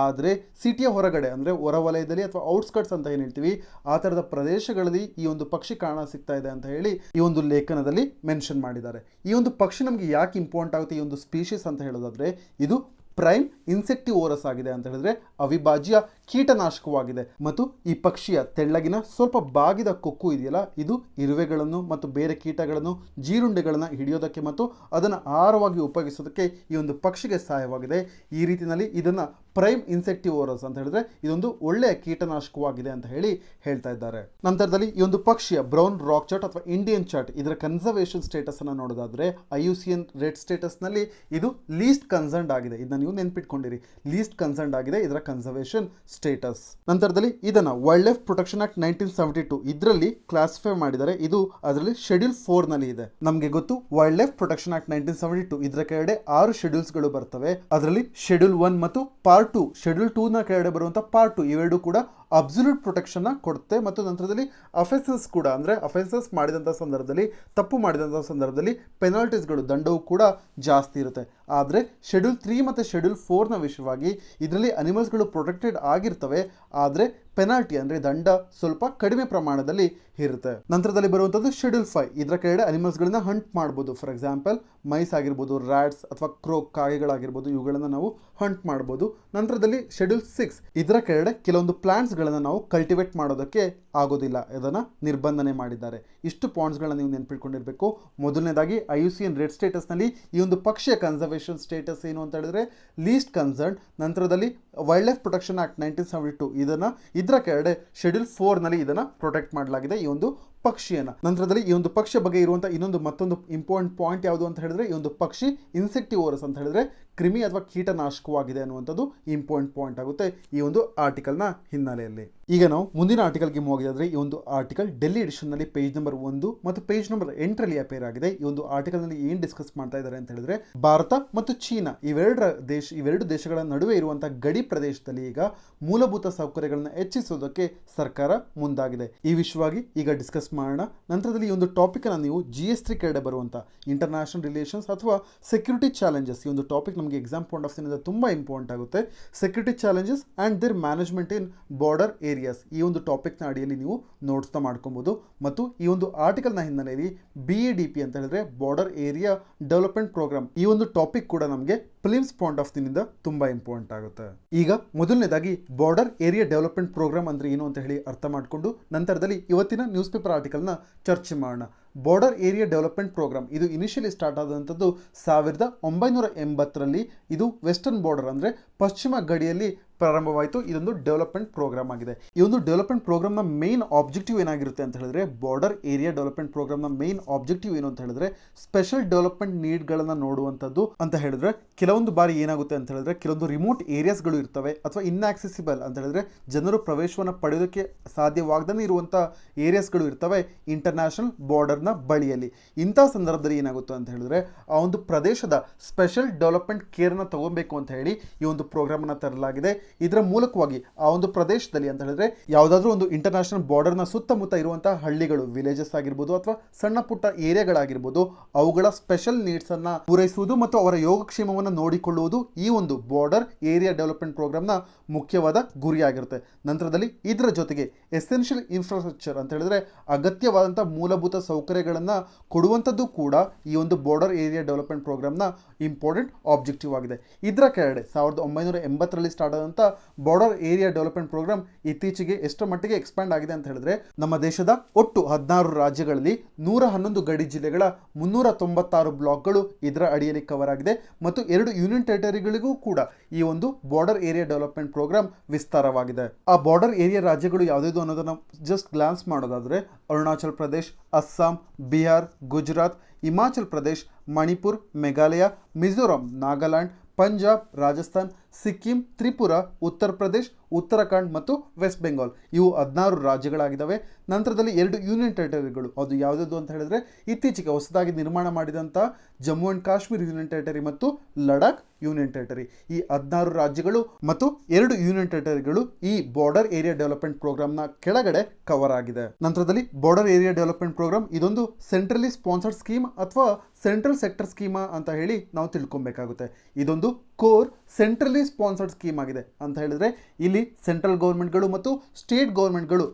ಆದರೆ ಸಿಟಿಯ ಹೊರಗಡೆ ಅಂದರೆ ಹೊರವಲಯದಲ್ಲಿ ಅಥವಾ ಔಟ್ಸ್ಕಟ್ಸ್ ಅಂತ ಏನು ಹೇಳ್ತೀವಿ, ಆ ಥರದ ಪ್ರದೇಶಗಳಲ್ಲಿ ಈ ಒಂದು ಪಕ್ಷಿ ಕಾಣ ಸಿಗ್ತಾ ಇದೆ ಅಂತ ಹೇಳಿ ಈ ಒಂದು ಲೇಖನದಲ್ಲಿ ಮೆನ್ಷನ್ ಮಾಡಿದ್ದಾರೆ. ಈ ಒಂದು ಪಕ್ಷಿ ನಮಗೆ ಯಾಕೆ ಇಂಪಾರ್ಟೆಂಟ್ ಆಗುತ್ತೆ ಈ ಒಂದು ಸ್ಪೀಶೀಸ್ ಅಂತ ಹೇಳೋದಾದ್ರೆ, ಇದು ಪ್ರೈಮ್ ಇನ್ಸೆಕ್ಟಿವೋರಸ್ ಆಗಿದೆ ಅಂತ ಹೇಳಿದ್ರೆ ಅವಿಭಾಜ್ಯ ಕೀಟನಾಶಕವಾಗಿದೆ. ಮತ್ತು ಈ ಪಕ್ಷಿಯ ತೆಳ್ಳಗಿನ ಸ್ವಲ್ಪ ಬಾಗಿದ ಕೊಕ್ಕು ಇದೆಯಲ್ಲ, ಇದು ಇರುವೆಗಳನ್ನು ಮತ್ತು ಬೇರೆ ಕೀಟಗಳನ್ನು, ಜೀರುಂಡೆಗಳನ್ನು ಹಿಡಿಯೋದಕ್ಕೆ ಮತ್ತು ಅದನ್ನು ಆಹಾರವಾಗಿ ಉಪಯೋಗಿಸೋದಕ್ಕೆ ಈ ಒಂದು ಪಕ್ಷಿಗೆ ಸಹಾಯವಾಗಿದೆ. ಈ ರೀತಿಯಲ್ಲಿ ಇದನ್ನು ಪ್ರೈಮ್ ಇನ್ಸೆಕ್ಟಿವೋರಸ್ ಅಂತ ಹೇಳಿದ್ರೆ ಇದೊಂದು ಒಳ್ಳೆಯ ಕೀಟನಾಶಕವಾಗಿದೆ ಅಂತ ಹೇಳಿ ಹೇಳ್ತಾ ಇದ್ದಾರೆ. ನಂತರದಲ್ಲಿ ಈ ಒಂದು ಪಕ್ಷಿಯ ಬ್ರೌನ್ ರಾಕ್ ಚಾರ್ಟ್ ಅಥವಾ ಇಂಡಿಯನ್ ಚಾರ್ಟ್ ಇದರ ಕನ್ಸರ್ವೇಷನ್ ಸ್ಟೇಟಸ್ ಅನ್ನು ನೋಡೋದಾದ್ರೆ, IUCN ರೆಡ್ ಸ್ಟೇಟಸ್ ನಲ್ಲಿ ಇದು ಲೀಸ್ಟ್ ಕನ್ಸರ್ನ್ಡ್ ಆಗಿದೆ. ಇದನ್ನ ನೀವು ನೆನ್ಪಿಟ್ಕೊಂಡಿರಿ, ಲೀಸ್ಟ್ ಕನ್ಸರ್ನ್ಡ್ ಆಗಿದೆ ಇದರ ಕನ್ಸರ್ವೇಷನ್ ಸ್ಟೇಟಸ್. ನಂತರದಲ್ಲಿ ಇದನ್ನ ವೈಲ್ಡ್ ಲೈಫ್ ಪ್ರೊಟೆಕ್ಷನ್ ಆಕ್ಟ್ 1972 ಇದರಲ್ಲಿ ಕ್ಲಾಸಿಫೈ ಮಾಡಿದ್ದಾರೆ. ಇದು ಅದರಲ್ಲಿ ಶೆಡ್ಯೂಲ್ 4 ನಲ್ಲಿ ಇದೆ. ನಮಗೆ ಗೊತ್ತು ವೈಲ್ಡ್ ಲೈಫ್ ಪ್ರೊಟೆಕ್ಷನ್ ಆಕ್ಟ್ 1972 ಇದರ ಕೆಳಗಡೆ 6 ಶೆಡ್ಯೂಲ್ಸ್ ಗಳು ಬರ್ತವೆ. ಅದರಲ್ಲಿ ಶೆಡ್ಯೂಲ್ 1 ಮತ್ತು ಪಾರ್ಟ್ 2, ಶೆಡ್ಯೂಲ್ 2 ನ ಕೆಳಗಡೆ ಬರುವಂಥ ಪಾರ್ಟ್ 2 ಇವೆರಡು ಕೂಡ ಅಬ್ಸಲ್ಯೂಟ್ ಪ್ರೊಟೆಕ್ಷನ್ ಕೊಡುತ್ತೆ. ಮತ್ತು ನಂತರದಲ್ಲಿ ಅಫೆನ್ಸಸ್ ಕೂಡ, ಅಂದರೆ ಅಫೆನ್ಸಸ್ ಮಾಡಿದಂಥ ಸಂದರ್ಭದಲ್ಲಿ, ತಪ್ಪು ಮಾಡಿದಂಥ ಸಂದರ್ಭದಲ್ಲಿ ಪೆನಾಲ್ಟೀಸ್ಗಳು, ದಂಡವು ಕೂಡ ಜಾಸ್ತಿ ಇರುತ್ತೆ. ಆದರೆ ಶೆಡ್ಯೂಲ್ 3 ಮತ್ತು ಶೆಡ್ಯೂಲ್ 4ನ ವಿಷಯವಾಗಿ ಇದರಲ್ಲಿ ಅನಿಮಲ್ಸ್ಗಳು ಪ್ರೊಟೆಕ್ಟೆಡ್ ಆಗಿರ್ತವೆ, ಆದರೆ ಪೆನಾಲ್ಟಿ ಅಂದರೆ ದಂಡ ಸ್ವಲ್ಪ ಕಡಿಮೆ ಪ್ರಮಾಣದಲ್ಲಿ ಇರುತ್ತೆ. ನಂತರದಲ್ಲಿ ಬರುವಂಥದ್ದು ಶೆಡ್ಯೂಲ್ 5 ಇದರ ಕೆಳಗಡೆ ಅನಿಮಲ್ಸ್ಗಳನ್ನ ಹಂಟ್ ಮಾಡ್ಬೋದು. ಫಾರ್ ಎಕ್ಸಾಂಪಲ್ ಮೈಸ್ ಆಗಿರ್ಬೋದು, ರ್ಯಾಟ್ಸ್ ಅಥವಾ ಕ್ರೋಕ್ ಕಾಗೆಗಳಾಗಿರ್ಬೋದು, ಇವುಗಳನ್ನು ನಾವು ಹಂಟ್ ಮಾಡ್ಬೋದು. ನಂತರದಲ್ಲಿ ಶೆಡ್ಯೂಲ್ 6 ಇದರ ಕೆಳಗಡೆ ಕೆಲವೊಂದು ಪ್ಲಾಂಟ್ಸ್ಗಳನ್ನು ನಾವು ಕಲ್ಟಿವೇಟ್ ಮಾಡೋದಕ್ಕೆ ಆಗೋದಿಲ್ಲ, ಇದನ್ನು ನಿರ್ಬಂಧನೆ ಮಾಡಿದ್ದಾರೆ. ಇಷ್ಟು ಪಾಯಿಂಟ್ಸ್ಗಳನ್ನ ನೀವು ನೆನ್ಪಿಟ್ಕೊಂಡಿರಬೇಕು. ಮೊದಲನೇದಾಗಿ IUCN ರೆಡ್ ಸ್ಟೇಟಸ್ನಲ್ಲಿ ಈ ಒಂದು ಪಕ್ಷಿಯ ಕನ್ಸರ್ವೇಷನ್ ಸ್ಟೇಟಸ್ ಏನು ಅಂತ ಹೇಳಿದ್ರೆ ಲೀಸ್ಟ್ ಕನ್ಸರ್ನ್. ನಂತರದಲ್ಲಿ ವೈಲ್ಡ್ ಲೈಫ್ ಪ್ರೊಟೆಕ್ಷನ್ ಆಕ್ಟ್ 1972 ಇದರ ಕೆಳಗಡೆ ಶೆಡ್ಯೂಲ್ 4 ನಲ್ಲಿ ಇದನ್ನು ಪ್ರೊಟೆಕ್ಟ್ ಮಾಡಲಾಗಿದೆ ಈ ಒಂದು ಪಕ್ಷಿಯನ್ನು. ನಂತರದಲ್ಲಿ ಈ ಒಂದು ಪಕ್ಷಿಯ ಬಗ್ಗೆ ಇರುವಂಥ ಮತ್ತೊಂದು ಇಂಪಾರ್ಟೆಂಟ್ ಪಾಯಿಂಟ್ ಯಾವುದು ಅಂತ ಹೇಳಿದ್ರೆ, ಈ ಒಂದು ಪಕ್ಷಿ ಇನ್ಸೆಕ್ಟಿವೋರಸ್ ಅಂತ ಹೇಳಿದ್ರೆ ಕ್ರಿಮಿ ಅಥವಾ ಕೀಟನಾಶಕವಾಗಿದೆ ಅನ್ನುವಂಥದ್ದು ಇಂಪಾರ್ಟೆಂಟ್ ಪಾಯಿಂಟ್ ಆಗುತ್ತೆ ಈ ಒಂದು ಆರ್ಟಿಕಲ್ನ ಹಿನ್ನೆಲೆಯಲ್ಲಿ. ಈಗ ನಾವು ಮುಂದಿನ ಆರ್ಟಿಕಲ್ಗೆ ಹೋಗಿದ್ರೆ, ಈ ಒಂದು ಆರ್ಟಿಕಲ್ ಡೆಲ್ಲಿ ಎಡಿಷನ್ನಲ್ಲಿ ಪೇಜ್ ನಂಬರ್ 1 ಮತ್ತು ಪೇಜ್ ನಂಬರ್ 8ರಲ್ಲಿ ಅಪೇರ್ ಆಗಿದೆ. ಈ ಒಂದು ಆರ್ಟಿಕಲ್ನಲ್ಲಿ ಏನು ಡಿಸ್ಕಸ್ ಮಾಡ್ತಾ ಇದ್ದಾರೆ ಅಂತ ಹೇಳಿದ್ರೆ, ಭಾರತ ಮತ್ತು ಚೀನಾ ಇವೆರಡು ದೇಶಗಳ ನಡುವೆ ಇರುವಂತಹ ಗಡಿ ಪ್ರದೇಶದಲ್ಲಿ ಈಗ ಮೂಲಭೂತ ಸೌಕರ್ಯಗಳನ್ನು ಹೆಚ್ಚಿಸುವುದಕ್ಕೆ ಸರ್ಕಾರ ಮುಂದಾಗಿದೆ. ಈ ವಿಷಯವಾಗಿ ಈಗ ಡಿಸ್ಕಸ್ ಮಾಡೋಣ. ನಂತರದಲ್ಲಿ ಈ ಒಂದು ಟಾಪಿಕ್ ಅನ್ನು ನೀವು GS3 ಕೆಳಗಡೆ ಬರುವಂಥ ಇಂಟರ್ನ್ಯಾಷನಲ್ ರಿಲೇಷನ್ಸ್ ಅಥವಾ ಸೆಕ್ಯೂರಿಟಿ ಚಾಲೆಂಜಸ್, ಈ ಒಂದು ಟಾಪಿಕ್ ನಮಗೆ ಎಕ್ಸಾಮ್ ಪಾಯಿಂಟ್ ಆಫ್ ವ್ಯೂನಿಂದ ತುಂಬ ಇಂಪಾರ್ಟೆಂಟ್ ಆಗುತ್ತೆ. Security challenges and their management in border areas, ಈ ಒಂದು ಟಾಪಿಕ್ನ ಅಡಿಯಲ್ಲಿ ನೀವು ನೋಟ್ಸ್ನ ಮಾಡ್ಕೊಬೋದು. ಮತ್ತು ಈ ಒಂದು ಆರ್ಟಿಕಲ್ನ ಹಿನ್ನೆಲೆಯಲ್ಲಿ BADP ಅಂತ ಹೇಳಿದ್ರೆ ಬಾರ್ಡರ್ ಏರಿಯಾ ಡೆವಲಪ್ಮೆಂಟ್ ಪ್ರೋಗ್ರಾಮ್, ಈ ಒಂದು ಟಾಪಿಕ್ ಕೂಡ ನಮಗೆ ಪ್ರಿಲಿಮ್ಸ್ ಪಾಯಿಂಟ್ ಆಫ್ ವ್ಯೂನಿಂದ ತುಂಬ ಇಂಪಾರ್ಟೆಂಟ್ ಆಗುತ್ತೆ. ಈಗ ಮೊದಲನೇದಾಗಿ ಬಾರ್ಡರ್ ಏರಿಯಾ ಡೆವಲಪ್ಮೆಂಟ್ ಪ್ರೋಗ್ರಾಮ್ ಅಂದರೆ ಏನು ಅಂತ ಹೇಳಿ ಅರ್ಥ ಮಾಡಿಕೊಂಡು ನಂತರದಲ್ಲಿ ಇವತ್ತಿನ ನ್ಯೂಸ್ ಪೇಪರ್ ಆರ್ಟಿಕಲ್ನ ಚರ್ಚೆ ಮಾಡೋಣ. ಬಾರ್ಡರ್ ಏರಿಯಾ ಡೆವಲಪ್ಮೆಂಟ್ ಪ್ರೋಗ್ರಾಮ್ ಇದು ಇನಿಷಿಯಲಿ ಸ್ಟಾರ್ಟ್ ಆದಂಥದ್ದು 1980ರಲ್ಲಿ. ಇದು ವೆಸ್ಟರ್ನ್ ಬಾರ್ಡರ್ ಅಂದರೆ ಪಶ್ಚಿಮ ಗಡಿಯಲ್ಲಿ ಪ್ರಾರಂಭವಾಯಿತು. ಇದೊಂದು ಡೆವಲಪ್ಮೆಂಟ್ ಪ್ರೋಗ್ರಾಮ್ ಆಗಿದೆ. ಈ ಒಂದು ಡೆವಲಪ್ಮೆಂಟ್ ಪ್ರೋಗ್ರಾಮ್ನ ಮೇನ್ ಆಬ್ಜೆಕ್ಟಿವ್ ಏನಾಗಿರುತ್ತೆ ಅಂತ ಹೇಳಿದ್ರೆ, ಬಾರ್ಡರ್ ಏರಿಯಾ ಡೆವಲಪ್ಮೆಂಟ್ ಪ್ರೋಗ್ರಾಮ್ನ ಮೇನ್ ಆಬ್ಜೆಕ್ಟಿವ್ ಏನು ಅಂತ ಹೇಳಿದ್ರೆ ಸ್ಪೆಷಲ್ ಡೆವಲಪ್ಮೆಂಟ್ ನೀಡ್ಗಳನ್ನು ನೋಡುವಂಥದ್ದು ಅಂತ ಹೇಳಿದ್ರೆ, ಕೆಲವೊಂದು ಬಾರಿ ಏನಾಗುತ್ತೆ ಅಂತ ಹೇಳಿದ್ರೆ ಕೆಲವೊಂದು ರಿಮೋಟ್ ಏರಿಯಾಸ್ಗಳು ಇರ್ತವೆ ಅಥವಾ ಇನ್ಆಕ್ಸೆಸಿಬಲ್ ಅಂತ ಹೇಳಿದ್ರೆ ಜನರು ಪ್ರವೇಶವನ್ನು ಪಡೆಯೋದಕ್ಕೆ ಸಾಧ್ಯವಾಗದೇ ಇರುವಂಥ ಏರಿಯಾಸ್ಗಳು ಇರ್ತವೆ ಇಂಟರ್ನ್ಯಾಷನಲ್ ಬಾರ್ಡರ್ನ ಬಳಿಯಲ್ಲಿ. ಇಂಥ ಸಂದರ್ಭದಲ್ಲಿ ಏನಾಗುತ್ತೆ ಅಂತ ಹೇಳಿದ್ರೆ ಆ ಒಂದು ಪ್ರದೇಶದ ಸ್ಪೆಷಲ್ ಡೆವಲಪ್ಮೆಂಟ್ ಕೇರ್ನ ತಗೋಬೇಕು ಅಂತ ಹೇಳಿ ಈ ಒಂದು ಪ್ರೋಗ್ರಾಮನ್ನು ತರಲಾಗಿದೆ. ಇದರ ಮೂಲಕವಾಗಿ ಆ ಒಂದು ಪ್ರದೇಶದಲ್ಲಿ ಅಂತ ಹೇಳಿದ್ರೆ ಯಾವುದಾದ್ರೂ ಒಂದು ಇಂಟರ್ನ್ಯಾಷನಲ್ ಬಾರ್ಡರ್ನ ಸುತ್ತಮುತ್ತ ಇರುವಂತಹ ಹಳ್ಳಿಗಳು, ವಿಲೇಜಸ್ ಆಗಿರ್ಬೋದು ಅಥವಾ ಸಣ್ಣ ಪುಟ್ಟ ಏರಿಯಾಗಳಾಗಿರ್ಬೋದು, ಅವುಗಳ ಸ್ಪೆಷಲ್ ನೀಡ್ಸ್ ಅನ್ನ ಪೂರೈಸುವುದು ಮತ್ತು ಅವರ ಯೋಗಕ್ಷೇಮವನ್ನು ನೋಡಿಕೊಳ್ಳುವುದು ಈ ಒಂದು ಬಾರ್ಡರ್ ಏರಿಯಾ ಡೆವಲಪ್ಮೆಂಟ್ ಪ್ರೋಗ್ರಾಮ್ನ ಮುಖ್ಯವಾದ ಗುರಿಯಾಗಿರುತ್ತೆ. ನಂತರದಲ್ಲಿ ಇದರ ಜೊತೆಗೆ ಎಸೆನ್ಷಿಯಲ್ ಇನ್ಫ್ರಾಸ್ಟ್ರಕ್ಚರ್ ಅಂತ ಹೇಳಿದ್ರೆ ಅಗತ್ಯವಾದಂತಹ ಮೂಲಭೂತ ಸೌಕರ್ಯಗಳನ್ನು ಕೊಡುವಂಥದ್ದು ಕೂಡ ಈ ಒಂದು ಬಾರ್ಡರ್ ಏರಿಯಾ ಡೆವಲಪ್ಮೆಂಟ್ ಪ್ರೋಗ್ರಾಮ್ನ ಇಂಪಾರ್ಟೆಂಟ್ ಆಬ್ಜೆಕ್ಟಿವ್ ಆಗಿದೆ. ಇದರ ಕೆಳಗಡೆ 1980ರಲ್ಲಿ ಸ್ಟಾರ್ಟ್ ಆದಂಥ ಬಾರ್ಡರ್ ಏರಿಯಾ ಡೆವಲಪ್ಮೆಂಟ್ ಪ್ರೋಗ್ರಾಮ್ ಇತ್ತೀಚೆಗೆ ಎಷ್ಟರ ಮಟ್ಟಿಗೆ ಎಕ್ಸ್ಪ್ಯಾಂಡ್ ಆಗಿದೆ ಅಂತ ಹೇಳಿದ್ರೆ ನಮ್ಮ ದೇಶದ ಒಟ್ಟು 16 ರಾಜ್ಯಗಳಲ್ಲಿ 111 ಗಡಿ ಜಿಲ್ಲೆಗಳ 396 ಬ್ಲಾಕ್ಗಳು ಇದರ ಅಡಿಯಲ್ಲಿ ಕವರ್ ಆಗಿದೆ ಮತ್ತು 2 ಯೂನಿಯನ್ ಟೆರಿಟರಿಗಳಿಗೂ ಕೂಡ ಈ ಒಂದು ಬಾರ್ಡರ್ ಏರಿಯಾ ಡೆವಲಪ್ಮೆಂಟ್ ಪ್ರೋಗ್ರಾಮ್ ವಿಸ್ತಾರವಾಗಿದೆ. ಆ ಬಾರ್ಡರ್ ಏರಿಯಾ ರಾಜ್ಯಗಳು ಯಾವುದಾದ್ರು ಅನ್ನೋದನ್ನ ಜಸ್ಟ್ ಗ್ಲಾನ್ಸ್ ಮಾಡೋದಾದ್ರೆ ಅರುಣಾಚಲ್ ಪ್ರದೇಶ್, ಅಸ್ಸಾಂ, ಬಿಹಾರ್, ಗುಜರಾತ್, ಹಿಮಾಚಲ್ ಪ್ರದೇಶ್, ಮಣಿಪುರ್, ಮೇಘಾಲಯ, ಮಿಜೋರಾಂ, ನಾಗಾಲ್ಯಾಂಡ್, ಪಂಜಾಬ್, ರಾಜಸ್ಥಾನ್, ಸಿಕ್ಕಿಂ, ತ್ರಿಪುರಾ, ಉತ್ತರ ಪ್ರದೇಶ್, ಉತ್ತರಾಖಂಡ್ ಮತ್ತು ವೆಸ್ಟ್ ಬೆಂಗಾಲ್ ಇವು 16 ರಾಜ್ಯಗಳಾಗಿದ್ದಾವೆ. ನಂತರದಲ್ಲಿ 2 ಯೂನಿಯನ್ ಟೆರಿಟರಿಗಳು, ಅದು ಯಾವುದಾದ್ರು ಅಂತ ಹೇಳಿದ್ರೆ ಇತ್ತೀಚೆಗೆ ಹೊಸದಾಗಿ ನಿರ್ಮಾಣ ಮಾಡಿದಂಥ Jammu and Kashmir union territory ಮತ್ತು ಲಡಾಖ್ ಯೂನಿಯನ್ ಟೆರಿಟರಿ. ಈ 16 ರಾಜ್ಯಗಳು ಮತ್ತು 2 ಯೂನಿಯನ್ ಟೆರಿಟರಿಗಳು ಈ ಬಾರ್ಡರ್ ಏರಿಯಾ ಡೆವಲಪ್ಮೆಂಟ್ ಪ್ರೋಗ್ರಾಮ್ನ ಕೆಳಗಡೆ ಕವರ್ ಆಗಿದೆ. ನಂತರದಲ್ಲಿ ಬಾರ್ಡರ್ ಏರಿಯಾ ಡೆವಲಪ್ಮೆಂಟ್ ಪ್ರೋಗ್ರಾಮ್ ಇದೊಂದು ಸೆಂಟ್ರಲಿ ಸ್ಪಾನ್ಸರ್ಡ್ ಸ್ಕೀಮ್ ಅಥವಾ ಸೆಂಟ್ರಲ್ ಸೆಕ್ಟರ್ ಸ್ಕೀಮಾ ಅಂತ ಹೇಳಿ ನಾವು ತಿಳ್ಕೊಬೇಕಾಗುತ್ತೆ. ಇದೊಂದು ಕೋರ್ ಸೆಂಟ್ರಲಿ ಸ್ಪಾನ್ಸರ್ಡ್ ಸ್ಕೀಮ್ ಆಗಿದೆ ಅಂತ ಹೇಳಿದ್ರೆ ಇಲ್ಲಿ ಸೆಂಟ್ರಲ್ ಗೌರ್ಮೆಂಟ್ಗಳು ಮತ್ತು ಸ್ಟೇಟ್ ಗೌರ್ಮೆಂಟ್ಗಳು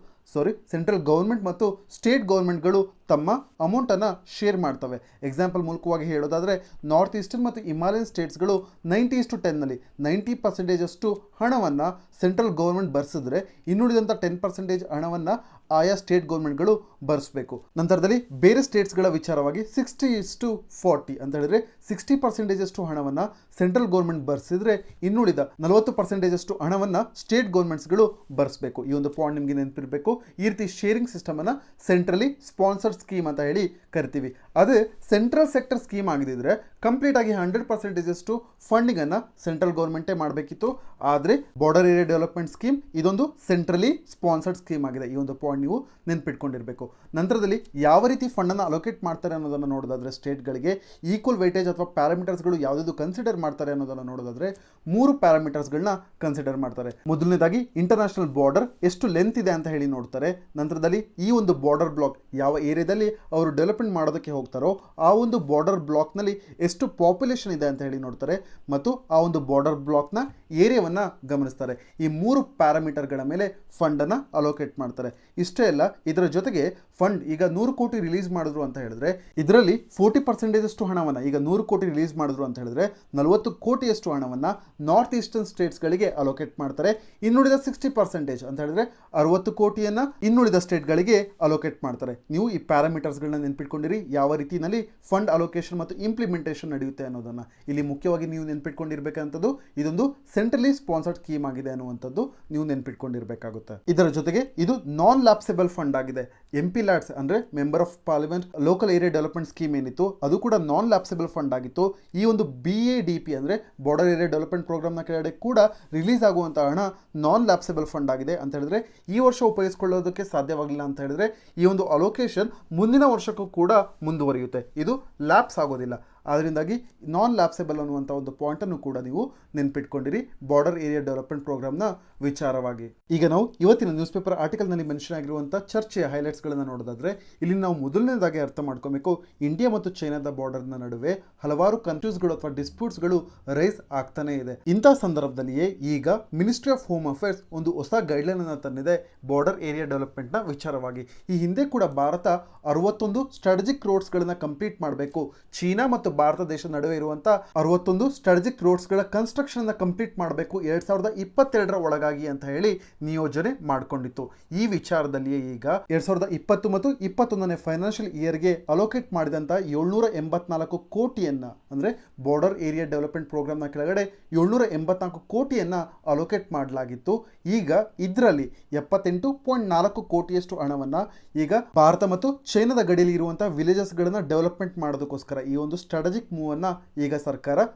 ಸೆಂಟ್ರಲ್ ಗೌರ್ಮೆಂಟ್ ಮತ್ತು ಸ್ಟೇಟ್ ಗೌರ್ಮೆಂಟ್ಗಳು ತಮ್ಮ ಅಮೌಂಟನ್ನು ಶೇರ್ ಮಾಡ್ತವೆ. ಎಕ್ಸಾಂಪಲ್ ಮೂಲಕವಾಗಿ ಹೇಳೋದಾದರೆ ನಾರ್ತ್ ಈಸ್ಟರ್ನ್ ಮತ್ತು ಹಿಮಾಲಯನ್ ಸ್ಟೇಟ್ಸ್ಗಳು 90:10ನಲ್ಲಿ 90% ಹಣವನ್ನು ಸೆಂಟ್ರಲ್ ಗೌರ್ಮೆಂಟ್ ಭರಿಸಿದ್ರೆ ಇನ್ನುಳಿದಂಥ 10% ಹಣವನ್ನು ಆಯಾ ಸ್ಟೇಟ್ ಗೌರ್ಮೆಂಟ್ಗಳು ಭರಿಸಬೇಕು. ನಂತರದಲ್ಲಿ ಬೇರೆ ಸ್ಟೇಟ್ಸ್ಗಳ ವಿಚಾರವಾಗಿ 60:40 ಅಂತ ಹೇಳಿದ್ರೆ 60% ಹಣವನ್ನು ಸೆಂಟ್ರಲ್ ಗೌರ್ಮೆಂಟ್ ಭರಿಸಿದ್ರೆ ಇನ್ನುಳಿದ 40% ಹಣವನ್ನು ಸ್ಟೇಟ್ ಗೌರ್ಮೆಂಟ್ಸ್ಗಳು ಭರಿಸಬೇಕು. ಈ ಒಂದು ಪಾಯಿಂಟ್ ನಿಮಗೆ ನೆನಪಿರಬೇಕು. ಈ ರೀತಿ ಶೇರಿಂಗ್ ಸಿಸ್ಟಮ್ ಅನ್ನ ಸೆಂಟ್ರಲಿ ಸ್ಪಾನ್ಸರ್ಡ್ ಸ್ಕೀಮ್ ಅಂತ ಹೇಳಿ ಕರಿತೀವಿ. ಅದೇ ಸೆಂಟ್ರಲ್ ಸೆಕ್ಟರ್ ಸ್ಕೀಮ್ ಆಗಿದ್ರೆ ಕಂಪ್ಲೀಟ್ ಆಗಿ 100% ಫಂಡಿಂಗ್ ಅನ್ನ ಸೆಂಟ್ರಲ್ ಗೌರ್ಮೆಂಟೇ ಮಾಡಬೇಕಿತ್ತು. ಆದರೆ ಬಾರ್ಡರ್ ಏರಿಯಾ ಡೆವಲಪ್ಮೆಂಟ್ ಸ್ಕೀಮ್ ಇದೊಂದು ಸೆಂಟ್ರಲಿ ಸ್ಪಾನ್ಸರ್ಡ್ ಸ್ಕೀಮ್ ಆಗಿದೆ. ಈ ಒಂದು ಪಾಯಿಂಟ್ ನೀವು ನೆನ್ಪಿಟ್ಕೊಂಡಿರಬೇಕು. ನಂತರದಲ್ಲಿ ಯಾವ ರೀತಿ ಫಂಡನ್ನು ಅಲೋಕೇಟ್ ಮಾಡ್ತಾರೆ ಅನ್ನೋದನ್ನು ನೋಡೋದಾದ್ರೆ ಸ್ಟೇಟ್ಗಳಿಗೆ ಈಕ್ವಲ್ ವೈಟೇಜ್ ಅಥವಾ ಪ್ಯಾರಾಮೀಟರ್ಸ್ಗಳು ಯಾವುದಾದ್ರು ಕನ್ಸಿಡರ್ ಮಾಡ್ತಾರೆ ಅನ್ನೋದನ್ನು ನೋಡೋದಾದ್ರೆ 3 ಪ್ಯಾರಾಮೀಟರ್ಸ್ಗಳನ್ನ ಕನ್ಸಿಡರ್ ಮಾಡ್ತಾರೆ. ಮೊದಲನೇದಾಗಿ ಇಂಟರ್ನ್ಯಾಷನಲ್ ಬಾರ್ಡರ್ ಎಷ್ಟು ಲೆಂತ್ ಇದೆ ಅಂತ ಹೇಳಿ ನೋಡ್ತಾರೆ. ನಂತರದಲ್ಲಿ ಈ ಒಂದು ಬಾರ್ಡರ್ ಬ್ಲಾಕ್ ಯಾವ ಏರಿಯಾದಲ್ಲಿ ಅವರು ಡೆವಲಪ್ಮೆಂಟ್ ಮಾಡೋದಕ್ಕೆ ಹೋಗ್ತಾರೋ ಆ ಒಂದು ಬಾರ್ಡರ್ ಬ್ಲಾಕ್ನಲ್ಲಿ ಎಷ್ಟು ಪಾಪ್ಯುಲೇಷನ್ ಇದೆ ಅಂತ ಹೇಳಿ ನೋಡ್ತಾರೆ ಮತ್ತು ಆ ಒಂದು ಬಾರ್ಡರ್ ಬ್ಲಾಕ್ನ ಏರಿಯಾವನ್ನು ಗಮನಿಸ್ತಾರೆ. ಈ 3 ಪ್ಯಾರಾಮೀಟರ್ಗಳ ಮೇಲೆ ಫಂಡನ್ನು ಅಲೋಕೇಟ್ ಮಾಡ್ತಾರೆ. ಇಷ್ಟೇ ಅಲ್ಲ, ಇದರ ಜೊತೆಗೆ ಫಂಡ್ ಈಗ 100 ಕೋಟಿ ರಿಲೀಸ್ ಮಾಡಿದ್ರು ಅಂತ ಹೇಳಿದ್ರೆ ಇದರಲ್ಲಿ 40% ಹಣವನ್ನು ಈಗ 100 ಕೋಟಿ ರಿಲೀಸ್ ಮಾಡಿದ್ರು ಅಂತ ಹೇಳಿದ್ರೆ 40 ಕೋಟಿಯಷ್ಟು ಹಣವನ್ನು ನಾರ್ತ್ ಈಸ್ಟರ್ನ್ ಸ್ಟೇಟ್ಸ್ಗಳಿಗೆ ಅಲೋಕೇಟ್ ಮಾಡ್ತಾರೆ. ಇನ್ನುಳಿದ 60% ಅಂತ ಹೇಳಿದ್ರೆ 60 ಕೋಟಿಯನ್ನು ಇನ್ನುಳಿದ ಸ್ಟೇಟ್ಗಳಿಗೆ ಅಲೋಕೇಟ್ ಮಾಡ್ತಾರೆ. ನೀವು ಈ ಪ್ಯಾರಾಮೀಟರ್ಸ್ಗಳನ್ನ ನೆನ್ಪಿಟ್ಕೊಂಡಿರಿ, ಯಾವ ರೀತಿಯಲ್ಲಿ ಫಂಡ್ ಅಲೋಕೇಶನ್ ಮತ್ತು ಇಂಪ್ಲಿಮೆಂಟೇಷನ್ ನಡೆಯುತ್ತೆ ಅನ್ನೋದನ್ನ. ಇಲ್ಲಿ ಮುಖ್ಯವಾಗಿ ನೀವು ನೆನ್ಪಿಟ್ಕೊಂಡಿರ್ಬೇಕಂತದ್ದು ಇದೊಂದು ಸೆಂಟ್ರಲಿ ಸ್ಪಾನ್ಸರ್ಡ್ ಸ್ಕೀಮ್ ಆಗಿದೆ ಅನ್ನುವಂಥದ್ದು ನೀವು ನೆನ್ಪಿಟ್ಕೊಂಡಿರ್ಬೇಕಾಗುತ್ತೆ. ಇದರ ಜೊತೆಗೆ ಇದು ನಾನ್ ಲ್ಯಾಪ್ಸೆಬಲ್ ಫಂಡ್ ಆಗಿದೆ. MP ಲ್ಯಾಡ್ಸ್ ಅಂದ್ರೆ member of parliament local area development scheme ಏನಿತ್ತು ಅದು ಕೂಡ ನಾನ್ ಲ್ಯಾಪ್ಸೆಬಲ್ ಫಂಡ್ ಆಗಿತ್ತು. ಈ ಒಂದು BADP ಅಂದ್ರೆ ಬಾರ್ಡರ್ ಏರಿಯಾ ಡೆವಲಪ್ಮೆಂಟ್ ಪ್ರೋಗ್ರಾಮ್ನ ಕೆಳಗಡೆ ಕೂಡ ರಿಲೀಸ್ ಆಗುವಂತಹ ಹಣ ನಾನ್ ಲ್ಯಾಪ್ಸೆಬಲ್ ಫಂಡ್ ಆಗಿದೆ ಅಂತ ಹೇಳಿದ್ರೆ ಈ ವರ್ಷ ಉಪಯೋಗಿಸಿಕೊಳ್ಳೋದಕ್ಕೆ ಸಾಧ್ಯವಾಗಲಿಲ್ಲ ಅಂತ ಹೇಳಿದ್ರೆ ಈ ಒಂದು ಅಲೋಕೇಶನ್ ಮುಂದಿನ ವರ್ಷಕ್ಕೂ ಕೂಡ ಮುಂದುವರಿಯುತ್ತೆ. ಇದು ಲ್ಯಾಪ್ಸ್ ಆಗೋದಿಲ್ಲ. ಅದರಿಂದಾಗಿ ನಾನ್ ಲ್ಯಾಪ್ಸೆಬಲ್ ಅನ್ನುವಂಥ ಒಂದು ಪಾಯಿಂಟನ್ನು ಕೂಡ ನೀವು ನೆನ್ಪಿಟ್ಕೊಂಡಿರಿ ಬಾರ್ಡರ್ ಏರಿಯಾ ಡೆವಲಪ್ಮೆಂಟ್ ಪ್ರೋಗ್ರಾಮ್ನ ವಿಚಾರವಾಗಿ. ಈಗ ನಾವು ಇವತ್ತಿನ ನ್ಯೂಸ್ ಪೇಪರ್ ಆರ್ಟಿಕಲ್ನಲ್ಲಿ ಮೆನ್ಷನ್ ಆಗಿರುವಂಥ ಚರ್ಚೆಯ ಹೈಲೈಟ್ಸ್ಗಳನ್ನು ನೋಡೋದಾದ್ರೆ ಇಲ್ಲಿ ನಾವು ಮೊದಲನೇದಾಗಿ ಅರ್ಥ ಮಾಡ್ಕೋಬೇಕು, ಇಂಡಿಯಾ ಮತ್ತು ಚೈನಾದ ಬಾರ್ಡರ್ನ ನಡುವೆ ಹಲವಾರು ಕನ್ಫ್ಯೂಸ್ಗಳು ಅಥವಾ ಡಿಸ್ಪ್ಯೂಟ್ಸ್ಗಳು ರೈಸ್ ಆಗ್ತಾನೆ ಇದೆ. ಇಂಥ ಸಂದರ್ಭದಲ್ಲಿಯೇ ಈಗ ಮಿನಿಸ್ಟ್ರಿ ಆಫ್ ಹೋಮ್ ಅಫೇರ್ಸ್ ಒಂದು ಹೊಸ ಗೈಡ್ಲೈನ್ ಅನ್ನು ತಂದಿದೆ ಬಾರ್ಡರ್ ಏರಿಯಾ ಡೆವಲಪ್ಮೆಂಟ್ನ ವಿಚಾರವಾಗಿ. ಈ ಹಿಂದೆ ಕೂಡ ಭಾರತ 61 ಸ್ಟ್ರಾಟಜಿಕ್ ರೋಡ್ಸ್ಗಳನ್ನು ಕಂಪ್ಲೀಟ್ ಮಾಡಬೇಕು, ಚೀನಾ ಮತ್ತು ಭಾರತ ದೇಶ ನಡುವೆ ಇರುವಂತಹ 61 ಸ್ಟ್ರಾಟಜಿಕ್ ರೋಡ್ಸ್ ಗಳ ಕನ್ಸ್ಟ್ರಕ್ಷನ್ ಅನ್ನು ಕಂಪ್ಲೀಟ್ ಮಾಡಬೇಕು 2022ರ ಒಳಗಾಗಿ ಅಂತ ಹೇಳಿ ನಿಯೋಜನೆ ಮಾಡಿಕೊಂಡಿತ್ತು. ಈ ವಿಚಾರದಲ್ಲಿಯೇ ಈಗ 2020 ಮತ್ತು 21ನೇ ಫೈನಾನ್ಷಿಯಲ್ ಇಯರ್ಗೆ ಅಲೋಕೇಟ್ ಮಾಡಿದಂತ 784 ಕೋಟಿಯನ್ನ ಅಂದ್ರೆ ಬಾರ್ಡರ್ ಏರಿಯಾ ಡೆವಲಪ್ಮೆಂಟ್ ಪ್ರೋಗ್ರಾಮ್ನ ಕೆಳಗಡೆ 784 ಕೋಟಿಯನ್ನ ಅಲೋಕೇಟ್ ಮಾಡಲಾಗಿತ್ತು. ಈಗ ಇದರಲ್ಲಿ 78.4 ಕೋಟಿಯಷ್ಟು ಹಣವನ್ನ ಈಗ ಭಾರತ ಮತ್ತು ಚೈನಾದ ಗಡಿಯಲ್ಲಿ ಇರುವಂತಹ ವಿಲೇಜಸ್ ಗಳನ್ನ ಡೆವಲಪ್ಮೆಂಟ್ ಮಾಡೋದಕ್ಕೋಸ್ಕರ ಈ ಒಂದು ಸ್ಟ್ರಾಟಜಿಕ್ ಮೂವ್ ಅನ್ನ ಈಗ ಸರ್ಕಾರ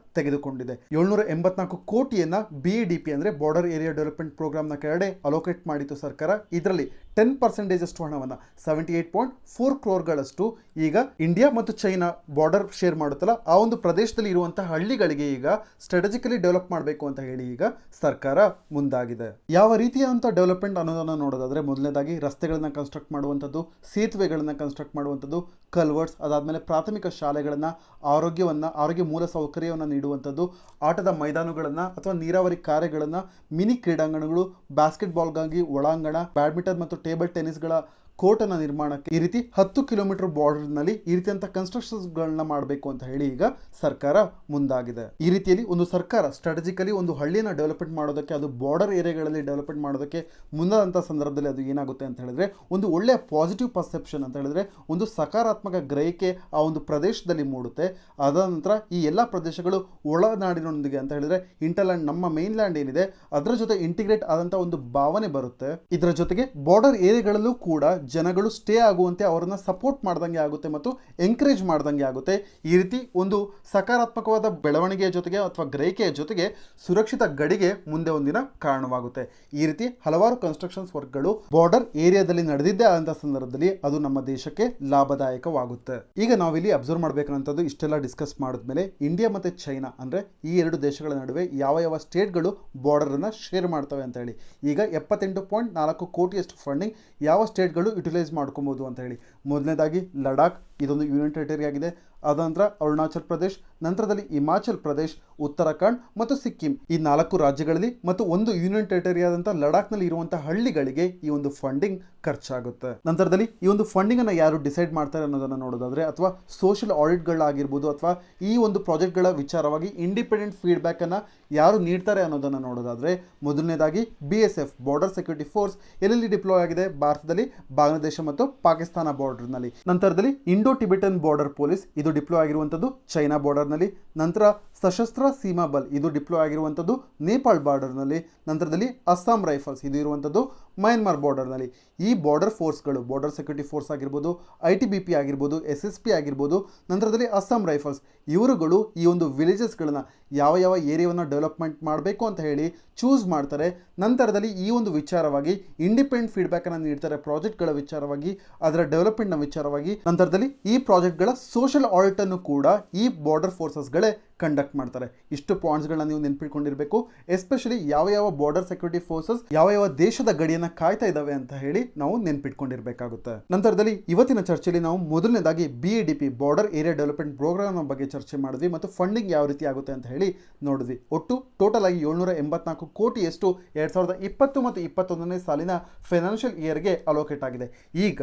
ತೆಗೆದುಕೊಂಡಿದೆ. 784 ಕೋಟಿಯನ್ನ BADP ಅಂದ್ರೆ ಬಾರ್ಡರ್ ಏರಿಯಾ ಡೆವಲಪ್ಮೆಂಟ್ ಪ್ರೋಗ್ರಾಮ್ ನ ಕೆಳಗಡೆ ಅಲೋಕೇಟ್ ಮಾಡಿತ್ತು ಸರ್ಕಾರ. ಇದರಲ್ಲಿ 10% ಅಷ್ಟು ಹಣವನ್ನ 78.4 ಕ್ರೋರ್ಗಳಷ್ಟು ಈಗ ಇಂಡಿಯಾ ಮತ್ತು ಚೈನಾ ಬಾರ್ಡರ್ ಶೇರ್ ಮಾಡುತ್ತಲ್ಲ ಆ ಒಂದು ಪ್ರದೇಶದಲ್ಲಿ ಇರುವಂತಹ ಹಳ್ಳಿಗಳಿಗೆ ಈಗ ಸ್ಟ್ರಾಟಜಿಕಲಿ ಡೆವಲಪ್ ಮಾಡಬೇಕು ಅಂತ ಹೇಳಿ ಈಗ ಸರ್ಕಾರ ಮುಂದಾಗಿದೆ. ಯಾವ ರೀತಿಯಾದಂತಹ ಡೆವಲಪ್ಮೆಂಟ್ ಅನ್ನೋದನ್ನ ನೋಡೋದಾದ್ರೆ ಮೊದಲನೇದಾಗಿ ರಸ್ತೆಗಳನ್ನ ಕನ್ಸ್ಟ್ರಕ್ಟ್ ಮಾಡುವಂಥದ್ದು, ಸೇತುವೆಗಳನ್ನ ಕನ್ಸ್ಟ್ರಕ್ಟ್ ಮಾಡುವಂಥದ್ದು, ಕಲ್ವರ್ಟ್ಸ್, ಅದಾದ್ಮೇಲೆ ಪ್ರಾಥಮಿಕ ಶಾಲೆಗಳನ್ನ, ಆರೋಗ್ಯ ಮೂಲ ಸೌಕರ್ಯವನ್ನು ನೀಡುವಂಥದ್ದು, ಆಟದ ಮೈದಾನಗಳನ್ನ ಅಥವಾ ನೀರಾವರಿ ಕಾರ್ಯಗಳನ್ನ, ಮಿನಿ ಕ್ರೀಡಾಂಗಣಗಳು, ಬಾಸ್ಕೆಟ್ಬಾಲ್ಗಾಗಿ ಒಳಾಂಗಣ, ಬ್ಯಾಡ್ಮಿಂಟನ್ ಮತ್ತು ಟೇಬಲ್ ಟೆನ್ನಿಸ್ಗಳ ಕೋರ್ಟ್ ಅನ್ನ ನಿರ್ಮಾಣಕ್ಕೆ ಈ ರೀತಿ 10 ಕಿಲೋಮೀಟರ್ ಬಾರ್ಡರ್ ನಲ್ಲಿ ಈ ರೀತಿಯಂತ ಕನ್ಸ್ಟ್ರಕ್ಷನ್ಸ್ ಗಳನ್ನ ಮಾಡಬೇಕು ಅಂತ ಹೇಳಿ ಈಗ ಸರ್ಕಾರ ಮುಂದಾಗಿದೆ. ಈ ರೀತಿಯಲ್ಲಿ ಒಂದು ಸರ್ಕಾರ ಸ್ಟ್ರಾಟಜಿಕಲಿ ಒಂದು ಹಳ್ಳಿಯನ್ನ ಡೆವಲಪ್ಮೆಂಟ್ ಮಾಡೋದಕ್ಕೆ, ಅದು ಬಾರ್ಡರ್ ಏರಿಯಾಗಳಲ್ಲಿ ಡೆವಲಪ್ಮೆಂಟ್ ಮಾಡೋದಕ್ಕೆ ಮುಂದಾದಂತಹ ಸಂದರ್ಭದಲ್ಲಿ ಅದು ಏನಾಗುತ್ತೆ ಅಂತ ಹೇಳಿದ್ರೆ ಒಂದು ಒಳ್ಳೆಯ ಪಾಸಿಟಿವ್ ಪರ್ಸೆಪ್ಷನ್ ಅಂತ ಹೇಳಿದ್ರೆ ಒಂದು ಸಕಾರಾತ್ಮಕ ಗ್ರಹಿಕೆ ಆ ಒಂದು ಪ್ರದೇಶದಲ್ಲಿ ಮೂಡುತ್ತೆ. ಅದಾದ ನಂತರ ಈ ಎಲ್ಲ ಪ್ರದೇಶಗಳು ಒಳನಾಡಿನೊಂದಿಗೆ ಅಂತ ಹೇಳಿದ್ರೆ ಇಂಟರ್ಲ್ಯಾಂಡ್ ನಮ್ಮ ಮೇನ್ ಲ್ಯಾಂಡ್ ಏನಿದೆ ಅದರ ಜೊತೆ ಇಂಟಿಗ್ರೇಟ್ ಆದಂತಹ ಒಂದು ಭಾವನೆ ಬರುತ್ತೆ. ಇದರ ಜೊತೆಗೆ ಬಾರ್ಡರ್ ಏರಿಯಾಗಳಲ್ಲೂ ಕೂಡ ಜನಗಳು ಸ್ಟೇ ಆಗುವಂತೆ ಅವರನ್ನ ಸಪೋರ್ಟ್ ಮಾಡ್ದಂಗೆ ಆಗುತ್ತೆ ಮತ್ತು ಎಂಕರೇಜ್ ಮಾಡ್ದಂಗೆ ಆಗುತ್ತೆ. ಈ ರೀತಿ ಒಂದು ಸಕಾರಾತ್ಮಕವಾದ ಬೆಳವಣಿಗೆಯ ಜೊತೆಗೆ ಅಥವಾ ಗ್ರಹಿಕೆಯ ಜೊತೆಗೆ ಸುರಕ್ಷಿತ ಗಡಿಗೆ ಮುಂದೆ ಒಂದಿನ ಕಾರಣವಾಗುತ್ತೆ. ಈ ರೀತಿ ಹಲವಾರು ಕನ್ಸ್ಟ್ರಕ್ಷನ್ಸ್ ವರ್ಕ್ಗಳು ಬಾರ್ಡರ್ ಏರಿಯಾದಲ್ಲಿ ನಡೆದಿದ್ದೇ ಆದಂತಹ ಸಂದರ್ಭದಲ್ಲಿ ಅದು ನಮ್ಮ ದೇಶಕ್ಕೆ ಲಾಭದಾಯಕವಾಗುತ್ತೆ. ಈಗ ನಾವಿಲ್ಲಿ ಅಬ್ಸರ್ವ್ ಮಾಡಬೇಕಂತದ್ದು ಇಷ್ಟೆಲ್ಲ ಡಿಸ್ಕಸ್ ಮಾಡಿದ್ಮೇಲೆ ಇಂಡಿಯಾ ಮತ್ತೆ ಚೈನಾ ಅಂದ್ರೆ ಈ ಎರಡು ದೇಶಗಳ ನಡುವೆ ಯಾವ ಸ್ಟೇಟ್ಗಳು ಬಾರ್ಡರ್ ಅನ್ನ ಶೇರ್ ಮಾಡ್ತವೆ ಅಂತ ಹೇಳಿ ಈಗ 78.4 ಕೋಟಿಯಷ್ಟು ಫಂಡಿಂಗ್ ಯಾವ ಸ್ಟೇಟ್ಗಳು ಯುಟಿಲೈಸ್ ಮಾಡ್ಕೊಬಹುದು ಅಂತ ಹೇಳಿ. ಮೊದಲನೇದಾಗಿ ಲಡಾಖ್, ಇದೊಂದು ಯೂನಿಯನ್ ಟೆರಿಟರಿ ಆಗಿದೆ. ಅದ ನಂತರ ಅರುಣಾಚಲ್ ಪ್ರದೇಶ್, ನಂತರದಲ್ಲಿ ಹಿಮಾಚಲ್ ಪ್ರದೇಶ್, ಉತ್ತರಾಖಂಡ್ ಮತ್ತು ಸಿಕ್ಕಿಂ ಈ 4 ರಾಜ್ಯಗಳಲ್ಲಿ ಮತ್ತು ಒಂದು ಯೂನಿಯನ್ ಟೆರಿಟರಿ ಆದಂತಹ ಲಡಾಖ್ ನಲ್ಲಿ ಇರುವಂತಹ ಹಳ್ಳಿಗಳಿಗೆ ಈ ಒಂದು ಫಂಡಿಂಗ್ ಖರ್ಚಾಗುತ್ತೆ. ನಂತರದಲ್ಲಿ ಈ ಒಂದು ಫಂಡಿಂಗ್ ಅನ್ನ ಯಾರು ಡಿಸೈಡ್ ಮಾಡ್ತಾರೆ ಅನ್ನೋದನ್ನ ನೋಡೋದಾದ್ರೆ ಅಥವಾ ಸೋಷಿಯಲ್ ಆಡಿಟ್ಗಳಾಗಿರ್ಬೋದು ಅಥವಾ ಈ ಒಂದು ಪ್ರಾಜೆಕ್ಟ್ಗಳ ವಿಚಾರವಾಗಿ ಇಂಡಿಪೆಂಡೆಂಟ್ ಫೀಡ್ಬ್ಯಾಕ್ ಅನ್ನ ಯಾರು ನೀಡ್ತಾರೆ ಅನ್ನೋದನ್ನ ನೋಡೋದಾದ್ರೆ ಮೊದಲನೇದಾಗಿ BSF ಬಾರ್ಡರ್ ಸೆಕ್ಯೂರಿಟಿ ಫೋರ್ಸ್ ಎಲ್ಲೆಲ್ಲಿ ಡಿಪ್ಲಾಯ್ ಆಗಿದೆ ಭಾರತದಲ್ಲಿ, ಬಾಂಗ್ಲಾದೇಶ ಮತ್ತು ಪಾಕಿಸ್ತಾನ ಬಾರ್ಡರ್ ನಲ್ಲಿ. ನಂತರದಲ್ಲಿ ಇಂಡೋ ಟಿಬೆಟನ್ ಬಾರ್ಡರ್ ಪೊಲೀಸ್ ಇದು ಡಿಪ್ಲಾಯ್ ಆಗಿರುವಂಥದ್ದು ಚೈನಾ ಬಾರ್ಡರ್ ನಲ್ಲಿ. ನಂತರ ಸಶಸ್ತ್ರ ಸೀಮಾ ಬಲ್ ಇದು ಡಿಪ್ಲಾಯ್ ಆಗಿರುವಂಥದ್ದು ನೇಪಾಳ್ ಬಾರ್ಡರ್ ನಲ್ಲಿ. ನಂತರದಲ್ಲಿ ಅಸ್ಸಾಂ ರೈಫಲ್ಸ್ ಇದು ಇರುವಂಥದ್ದು ಮಯನ್ಮಾರ್ ಬಾರ್ಡರ್ ನಲ್ಲಿ. ಈ ಬಾರ್ಡರ್ ಫೋರ್ಸ್ಗಳು ಬಾರ್ಡರ್ ಸೆಕ್ಯೂರಿಟಿ ಫೋರ್ಸ್ ಆಗಿರ್ಬೋದು, ITBP ಆಗಿರ್ಬೋದು, SSP ಆಗಿರ್ಬೋದು, ನಂತರದಲ್ಲಿ ಅಸ್ಸಾಂ ರೈಫಲ್ಸ್ ಇವರುಗಳು ಈ ಒಂದು ವಿಲೇಜಸ್ಗಳನ್ನ ಯಾವ ಏರಿಯಾವನ್ನು ಡೆವಲಪ್ಮೆಂಟ್ ಮಾಡಬೇಕು ಅಂತ ಹೇಳಿ ಚೂಸ್ ಮಾಡ್ತಾರೆ. ನಂತರದಲ್ಲಿ ಈ ಒಂದು ವಿಚಾರವಾಗಿ ಇಂಡಿಪೆಂಡೆಂಟ್ ಫೀಡ್ಬ್ಯಾಕ್ ಅನ್ನು ನೀಡ್ತಾರೆ ಪ್ರಾಜೆಕ್ಟ್ಗಳ ವಿಚಾರವಾಗಿ, ಅದರ ಡೆವಲಪ್ಮೆಂಟ್ನ ವಿಚಾರವಾಗಿ. ನಂತರದಲ್ಲಿ ಈ ಪ್ರಾಜೆಕ್ಟ್ಗಳ ಸೋಷಿಯಲ್ ಆಡಿಟ್ ಅನ್ನು ಕೂಡ ಈ ಬಾರ್ಡರ್ ಫೋರ್ಸಸ್ಗಳೇ ಕಂಡಕ್ಟ್ ಮಾಡ್ತಾರೆ. ಇಷ್ಟು ಪಾಯಿಂಟ್ಸ್ಗಳನ್ನ ನೀವು ನೆನ್ಪಿಟ್ಕೊಂಡಿರ್ಬೇಕು. ಎಸ್ಪೆಷಲಿ ಯಾವ ಬಾರ್ಡರ್ ಸೆಕ್ಯೂರಿಟಿ ಫೋರ್ಸಸ್ ಯಾವ ದೇಶದ ಗಡಿಯನ್ನ ಕಾಯ್ತಾ ಇದಾವೆ ಅಂತ ಹೇಳಿ ನಾವು ನೆನ್ಪಿಟ್ಕೊಂಡಿರ್ಬೇಕಾಗುತ್ತೆ. ನಂತರದಲ್ಲಿ ಇವತ್ತಿನ ಚರ್ಚೆಯಲ್ಲಿ ನಾವು ಮೊದಲನೇದಾಗಿ BADP border area development programme ಬಗ್ಗೆ ಚರ್ಚೆ ಮಾಡಿದ್ವಿ ಮತ್ತು ಫಂಡಿಂಗ್ ಯಾವ ರೀತಿ ಆಗುತ್ತೆ ಅಂತ ಹೇಳಿ ನೋಡಿದ್ವಿ. ಒಟ್ಟು ಟೋಟಲ್ ಆಗಿ 784 ಕೋಟಿಯಷ್ಟು 2020 ಮತ್ತು 21ನೇ ಸಾಲಿನ ಫೈನಾನ್ಷಿಯಲ್ ಇಯರ್ಗೆ ಅಲೋಕೇಟ್ ಆಗಿದೆ. ಈಗ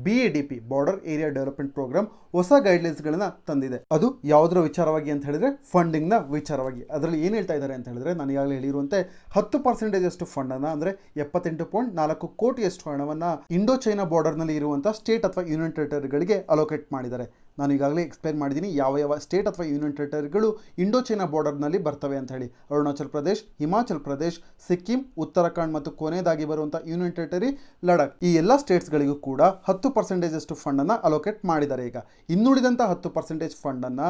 BADP border area development programme ಹೊಸ ಗೈಡ್ಲೈನ್ಸ್ ಗಳನ್ನ ತಂದಿದೆ. ಅದು ಯಾವುದರ ವಿಚಾರವಾಗಿ ಅಂತ ಹೇಳಿದ್ರೆ ಫಂಡಿಂಗ್ ನ ವಿಚಾರವಾಗಿ. ಅದರಲ್ಲಿ ಏನು ಹೇಳ್ತಾ ಇದ್ದಾರೆ ಅಂತ ಹೇಳಿದ್ರೆ ನಾನು ಈಗಾಗಲೇ ಹೇಳಿರುವಂತೆ 10% ಅಷ್ಟು ಫಂಡ್ ಅನ್ನ ಅಂದ್ರೆ 78.4 ಕೋಟಿಯಷ್ಟು ಹಣವನ್ನ ಇಂಡೋ ಚೈನಾ ಬಾರ್ಡರ್ ನಲ್ಲಿ ಇರುವಂತಹ ಸ್ಟೇಟ್ ಅಥವಾ ಯೂನಿಯನ್ ಟೆರಿಟರಿಗಳಿಗೆ ಅಲೋಕೇಟ್ ಮಾಡಿದ್ದಾರೆ. ನಾನು ಈಗಾಗಲೇ ಎಕ್ಸ್ಪ್ಲೈನ್ ಮಾಡಿದ್ದೀನಿ ಯಾವ ಸ್ಟೇಟ್ ಅಥವಾ ಯೂನಿಯನ್ ಟೆರಿಟರಿಗಳು ಇಂಡೋ ಚೈನಾ ಬಾರ್ಡರ್ನಲ್ಲಿ ಬರ್ತವೆ ಅಂತ ಹೇಳಿ. ಅರುಣಾಚಲ್ ಪ್ರದೇಶ್, ಹಿಮಾಚಲ್ ಪ್ರದೇಶ್, ಸಿಕ್ಕಿಂ, ಉತ್ತರಾಖಂಡ್ ಮತ್ತು ಕೊನೆಯದಾಗಿ ಬರುವಂತಹ ಯೂನಿಯನ್ ಟೆರಿಟರಿ ಲಡಾಖ್. ಈ ಎಲ್ಲ ಸ್ಟೇಟ್ಸ್ಗಳಿಗೂ ಕೂಡ 10% ಅಷ್ಟು ಫಂಡ್ ಅನ್ನ ಅಲೋಕೇಟ್ ಮಾಡಿದ್ದಾರೆ. ಈಗ ಇನ್ನುಳಿದಂಥ 10% ಫಂಡ್ ಅನ್ನ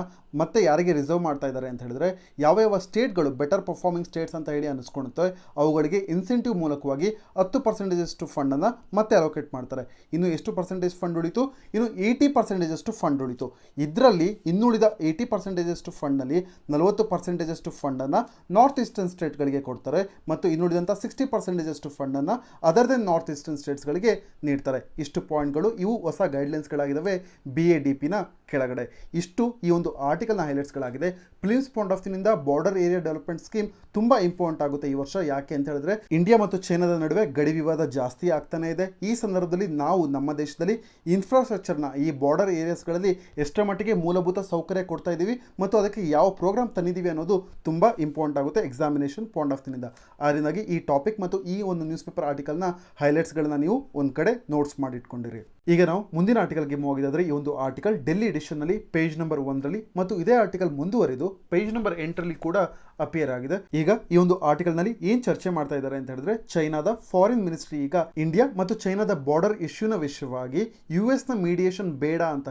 ಮತ್ತೆ ಯಾರಿಗೆ ರಿಸರ್ವ್ ಮಾಡ್ತಾ ಇದ್ದಾರೆ ಅಂತ ಹೇಳಿದ್ರೆ ಯಾವ ಸ್ಟೇಟ್ಗಳು ಬೆಟರ್ ಪರ್ಫಾರ್ಮಿಂಗ್ ಸ್ಟೇಟ್ಸ್ ಅಂತ ಹೇಳಿ ಅನಿಸ್ಕೊಳುತ್ತೆ ಅವುಗಳಿಗೆ ಇನ್ಸೆಂಟಿವ್ ಮೂಲಕವಾಗಿ 10% ಅಷ್ಟು ಫಂಡ್ ಅನ್ನ ಮತ್ತೆ ಅಲೋಕೇಟ್ ಮಾಡ್ತಾರೆ. ಇನ್ನು ಎಷ್ಟು ಪರ್ಸೆಂಟೇಜ್ ಫಂಡ್ ಉಳಿತು? ಇನ್ನು 80% ಅಷ್ಟು ಫಂಡ್ ಉಳಿತು. ಇದರಲ್ಲಿ ಇನ್ನುಳಿದ 80% ಅಷ್ಟು ಫಂಡ್ ನಲ್ಲಿ 40% ಅಷ್ಟು ಫಂಡ್ ಅನ್ನ ನಾರ್ತ್ ಈಸ್ಟರ್ನ್ ಸ್ಟೇಟ್ಗಳಿಗೆ ಕೊಡ್ತಾರೆ ಮತ್ತು ಇನ್ನುಳಿದಂಥ 60% ಅಷ್ಟು ಫಂಡ್ ಅನ್ನ ಅದರ್ ದೆನ್ ನಾರ್ತ್ ಈಸ್ಟರ್ನ್ ಸ್ಟೇಟ್ಸ್ಗಳಿಗೆ ನೀಡ್ತಾರೆ. ಇಷ್ಟು ಪಾಯಿಂಟ್ಗಳು ಇವು ಹೊಸ ಗೈಡ್ಲೈನ್ಸ್ಗಳಾಗಿದ್ದಾವೆ BADP ನ ಕೆಳಗಡೆ. ಇಷ್ಟು ಈ ಒಂದು ಆರ್ಟಿಕಲ್ನ ಹೈಲೈಟ್ಸ್ಗಳಾಗಿದೆ. ಪ್ರಿಲಿಮ್ಸ್ ಪಾಯಿಂಟ್ ಆಫ್ ವ್ಯೂನಿಂದ ಬಾರ್ಡರ್ ಏರಿಯಾ ಡೆವಲಪ್ಮೆಂಟ್ ಸ್ಕೀಮ್ ತುಂಬಾ ಇಂಪಾರ್ಟೆಂಟ್ ಆಗುತ್ತೆ ಈ ವರ್ಷ. ಯಾಕೆ ಅಂತ ಹೇಳಿದ್ರೆ ಇಂಡಿಯಾ ಮತ್ತು ಚೈನಾದ ನಡುವೆ ಗಡಿ ವಿವಾದ ಜಾಸ್ತಿ ಆಗ್ತಾನೆ ಇದೆ. ಈ ಸಂದರ್ಭದಲ್ಲಿ ನಾವು ನಮ್ಮ ದೇಶದಲ್ಲಿ ಇನ್ಫ್ರಾಸ್ಟ್ರಕ್ಚರ್ನ ಈ ಬಾರ್ಡರ್ ಏರಿಯಾಸ್ಗಳಲ್ಲಿ ಎಷ್ಟರ ಮಟ್ಟಿಗೆ ಮೂಲಭೂತ ಸೌಕರ್ಯ ಕೊಡ್ತಾ ಇದ್ದೀವಿ ಮತ್ತು ಅದಕ್ಕೆ ಯಾವ ಪ್ರೋಗ್ರಾಮ್ ತಂದಿದ್ದೀವಿ ಅನ್ನೋದು ತುಂಬ ಇಂಪಾರ್ಟೆಂಟ್ ಆಗುತ್ತೆ ಎಕ್ಸಾಮಿನೇಷನ್ ಪಾಯಿಂಟ್ ಆಫ್ ವ್ಯೂನಿಂದ. ಅದರಿಂದಾಗಿ ಈ ಟಾಪಿಕ್ ಮತ್ತು ಈ ಒಂದು ನ್ಯೂಸ್ ಪೇಪರ್ ಆರ್ಟಿಕಲ್ನ ಹೈಲೈಟ್ಸ್ಗಳನ್ನ ನೀವು ಒಂದು ಕಡೆ ನೋಟ್ಸ್ ಮಾಡಿಟ್ಕೊಂಡಿರಿ. ಈಗ ನಾವು ಮುಂದಿನ ಆರ್ಟಿಕಲ್ಗೆ ಮೂವ್ ಆಗಿದ್ರೆ ಈ ಒಂದು ಆರ್ಟಿಕಲ್ ಡೆಲ್ಲಿ ಎಡಿಷನ್ನಲ್ಲಿ ಪೇಜ್ ನಂಬರ್ 1ರಲ್ಲಿ ಮತ್ತು ಇದೇ ಆರ್ಟಿಕಲ್ ಮುಂದುವರೆದು ಪೇಜ್ ನಂಬರ್ 8ರಲ್ಲಿ ಕೂಡ ಅಪಿಯರ್ ಆಗಿದೆ. ಈಗ ಈ ಒಂದು ಆರ್ಟಿಕಲ್ನಲ್ಲಿ ಏನು ಚರ್ಚೆ ಮಾಡ್ತಾ ಇದ್ದಾರೆ ಅಂತ ಹೇಳಿದ್ರೆ, ಚೈನಾದ ಫಾರಿನ್ ಮಿನಿಸ್ಟ್ರಿ ಈಗ ಇಂಡಿಯಾ ಮತ್ತು ಚೈನಾದ ಬಾರ್ಡರ್ ಇಶ್ಯೂನ ವಿಷಯವಾಗಿ ಯುಎಸ್ನ ಮೀಡಿಯೇಷನ್ ಬೇಡ ಅಂತ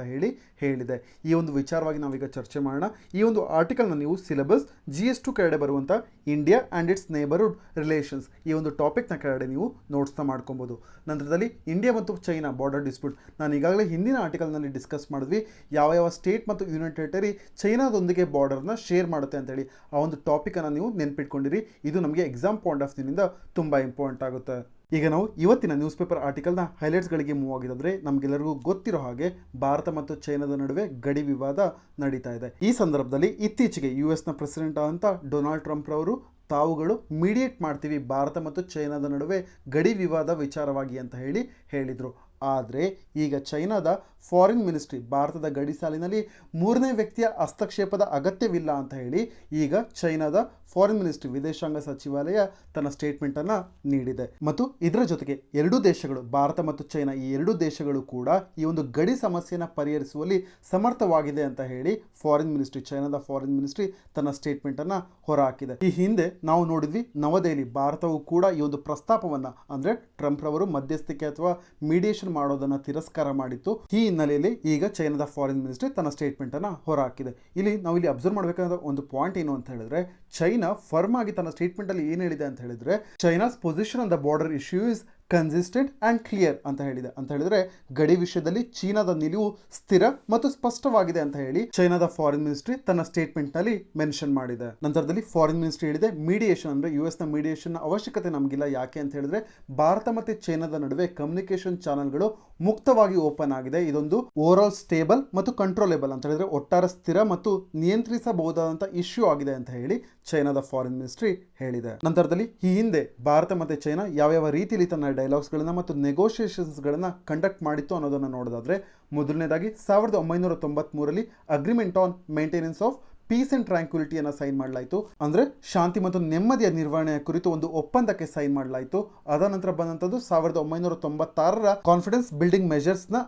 ಹೇಳಿದೆ. ಈ ಒಂದು ವಿಚಾರವಾಗಿ ನಾವೀಗ ಚರ್ಚೆ ಮಾಡೋಣ. ಈ ಒಂದು ಆರ್ಟಿಕಲ್ನ ನೀವು ಸಿಲೆಬಸ್ GS2 ಕೆಳಗಡೆ ಬರುವಂಥ India and it's neighbourhood relations ಈ ಒಂದು ಟಾಪಿಕ್ನ ಕೆಳಗಡೆ ನೀವು ನೋಟ್ಸ್ನ ಮಾಡ್ಕೊಬೋದು. ನಂತರದಲ್ಲಿ ಇಂಡಿಯಾ ಮತ್ತು ಚೈನಾ ಬಾರ್ಡರ್ ಡಿಸ್ಪ್ಯೂಟ್, ನಾನು ಈಗಾಗಲೇ ಹಿಂದಿನ ಆರ್ಟಿಕಲ್ನಲ್ಲಿ ಡಿಸ್ಕಸ್ ಮಾಡಿದ್ವಿ ಯಾವ ಸ್ಟೇಟ್ ಮತ್ತು ಯೂನಿಯನ್ ಟೆರಿಟರಿ ಚೈನಾದೊಂದಿಗೆ ಬಾರ್ಡರ್ನ ಶೇರ್ ಮಾಡುತ್ತೆ ಅಂತೇಳಿ. ಆ ಒಂದು ಟಾಪಿಕನ್ನು ನೀವು ನೆನ್ಪಿಟ್ಕೊಂಡಿರಿ. ಇದು ನಮಗೆ ಎಕ್ಸಾಮ್ ಪಾಯಿಂಟ್ ಆಫ್ ವ್ಯೂನಿಂದ ತುಂಬ ಇಂಪಾರ್ಟೆಂಟ್ ಆಗುತ್ತೆ. ಈಗ ನಾವು ಇವತ್ತಿನ ನ್ಯೂಸ್ ಪೇಪರ್ ಆರ್ಟಿಕಲ್ನ ಹೈಲೈಟ್ಸ್ಗಳಿಗೆ ಮೂವ್ ಆಗಿದ್ರೆ, ನಮಗೆಲ್ಲರಿಗೂ ಗೊತ್ತಿರೋ ಹಾಗೆ ಭಾರತ ಮತ್ತು ಚೈನಾದ ನಡುವೆ ಗಡಿ ವಿವಾದ ನಡೀತಾ ಇದೆ. ಈ ಸಂದರ್ಭದಲ್ಲಿ ಇತ್ತೀಚೆಗೆ US ಪ್ರೆಸಿಡೆಂಟ್ ಆದಂಥ ಡೊನಾಲ್ಡ್ ಟ್ರಂಪ್ ರವರು ತಾವುಗಳು ಮೀಡಿಯೇಟ್ ಮಾಡ್ತೀವಿ ಭಾರತ ಮತ್ತು ಚೈನಾದ ನಡುವೆ ಗಡಿ ವಿವಾದ ವಿಚಾರವಾಗಿ ಅಂತ ಹೇಳಿದರು. ಆದರೆ ಈಗ ಚೈನಾದ ಫಾರಿನ್ ಮಿನಿಸ್ಟ್ರಿ ಭಾರತದ ಗಡಿ ಸಾಲಿನಲ್ಲಿ ಮೂರನೇ ವ್ಯಕ್ತಿಯ ಹಸ್ತಕ್ಷೇಪದ ಅಗತ್ಯವಿಲ್ಲ ಅಂತ ಹೇಳಿ ಈಗ ಚೈನಾದ ಫಾರಿನ್ ಮಿನಿಸ್ಟ್ರಿ ವಿದೇಶಾಂಗ ಸಚಿವಾಲಯ ತನ್ನ ಸ್ಟೇಟ್ಮೆಂಟನ್ನು ನೀಡಿದೆ. ಮತ್ತು ಇದರ ಜೊತೆಗೆ ಎರಡೂ ದೇಶಗಳು, ಭಾರತ ಮತ್ತು ಚೈನಾ ಈ ಎರಡೂ ದೇಶಗಳು ಕೂಡ ಈ ಒಂದು ಗಡಿ ಸಮಸ್ಯೆಯನ್ನು ಪರಿಹರಿಸುವಲ್ಲಿ ಸಮರ್ಥವಾಗಿದೆ ಅಂತ ಹೇಳಿ ಚೈನಾದ ಫಾರಿನ್ ಮಿನಿಸ್ಟ್ರಿ ತನ್ನ ಸ್ಟೇಟ್ಮೆಂಟನ್ನು ಹೊರಹಾಕಿದೆ. ಈ ಹಿಂದೆ ನಾವು ನೋಡಿದ್ವಿ ನವದೆಹಲಿ, ಭಾರತವು ಕೂಡ ಈ ಒಂದು ಪ್ರಸ್ತಾಪವನ್ನು ಅಂದರೆ ಟ್ರಂಪ್ ರವರು ಮಧ್ಯಸ್ಥಿಕೆ ಅಥವಾ ಮೀಡಿಯೇಷನ್ ಮಾಡೋದನ್ನು ತಿರಸ್ಕಾರ ಮಾಡಿತ್ತು. ಈ ಹಿನ್ನೆಲೆಯಲ್ಲಿ ಈಗ ಚೈನಾದ ಫಾರಿನ್ ಮಿನಿಸ್ಟ್ರಿ ತನ್ನ ಸ್ಟೇಟ್ಮೆಂಟನ್ನು ಹೊರಹಾಕಿದೆ. ಇಲ್ಲಿ ಅಬ್ಸರ್ವ್ ಮಾಡಬೇಕಾದ ಒಂದು ಪಾಯಿಂಟ್ ಏನು ಅಂತ ಹೇಳಿದ್ರೆ, ಚೈನಾ ಫರ್ಮ್ ಆಗಿ ತನ್ನ ಸ್ಟೇಟ್ಮೆಂಟಲ್ಲಿ ಏನು ಹೇಳಿದೆ ಅಂತ ಹೇಳಿದ್ರೆ, China's position on the border issue is consistent and clear ಅಂತ ಹೇಳಿದ್ರೆ ಗಡಿ ವಿಷಯದಲ್ಲಿ ಚೀನಾದ ನಿಲುವು ಸ್ಥಿರ ಮತ್ತು ಸ್ಪಷ್ಟವಾಗಿದೆ ಅಂತ ಹೇಳಿ ಚೈನಾದ ಫಾರಿನ್ ಮಿನಿಸ್ಟ್ರಿ ತನ್ನ ಸ್ಟೇಟ್ಮೆಂಟ್ನಲ್ಲಿ ಮೆನ್ಷನ್ ಮಾಡಿದೆ. ನಂತರದಲ್ಲಿ ಫಾರಿನ್ ಮಿನಿಸ್ಟ್ರಿ ಹೇಳಿದೆ, ಮೀಡಿಯೇಷನ್ ಅಂದರೆ US ಮೀಡಿಯೇಷನ್ ಅವಶ್ಯಕತೆ ನಮಗಿಲ್ಲ. ಯಾಕೆ ಅಂತ ಹೇಳಿದ್ರೆ ಭಾರತ ಮತ್ತು ಚೈನಾದ ನಡುವೆ ಕಮ್ಯುನಿಕೇಷನ್ ಚಾನಲ್ಗಳು ಮುಕ್ತವಾಗಿ ಓಪನ್ ಆಗಿದೆ. ಇದೊಂದು ಓವರ್ ಆಲ್ ಸ್ಟೇಬಲ್ ಮತ್ತು ಕಂಟ್ರೋಲೇಬಲ್ ಅಂತ ಹೇಳಿದ್ರೆ ಒಟ್ಟಾರೆ ಸ್ಥಿರ ಮತ್ತು ನಿಯಂತ್ರಿಸಬಹುದಾದಂಥ ಇಶ್ಯೂ ಆಗಿದೆ ಅಂತ ಹೇಳಿ ಚೈನಾದ ಫಾರಿನ್ ಮಿನಿಸ್ಟ್ರಿ ಹೇಳಿದೆ. ನಂತರದಲ್ಲಿ ಈ ಹಿಂದೆ ಭಾರತ ಮತ್ತು ಚೈನಾ ಯಾವ ರೀತಿಯಲ್ಲಿ ತನ್ನ ಡೈಲಾಗ್ಸ್ಗಳನ್ನು ಮತ್ತು ನೆಗೋಷಿಯೇಷನ್ಸ್ಗಳನ್ನು ಕಂಡಕ್ಟ್ ಮಾಡಿತ್ತು ಅನ್ನೋದನ್ನು ನೋಡೋದಾದ್ರೆ, ಮೊದಲನೇದಾಗಿ 1993ರಲ್ಲಿ agreement on maintenance of peace and ಟ್ರ್ಯಾಂಕ್ವಿಲಿಟಿಯನ್ನು ಸೈನ್ ಮಾಡಲಾಯಿತು. ಅಂದರೆ ಶಾಂತಿ ಮತ್ತು ನೆಮ್ಮದಿಯ ನಿರ್ವಹಣೆಯ ಕುರಿತು ಒಂದು ಒಪ್ಪಂದಕ್ಕೆ ಸೈನ್ ಮಾಡಲಾಯಿತು. ಅದ ನಂತರ ಬಂದಂಥದ್ದು 1996ರ ಕಾನ್ಫಿಡೆನ್ಸ್ ಬಿಲ್ಡಿಂಗ್ ಮೆಜರ್ಸ್ನ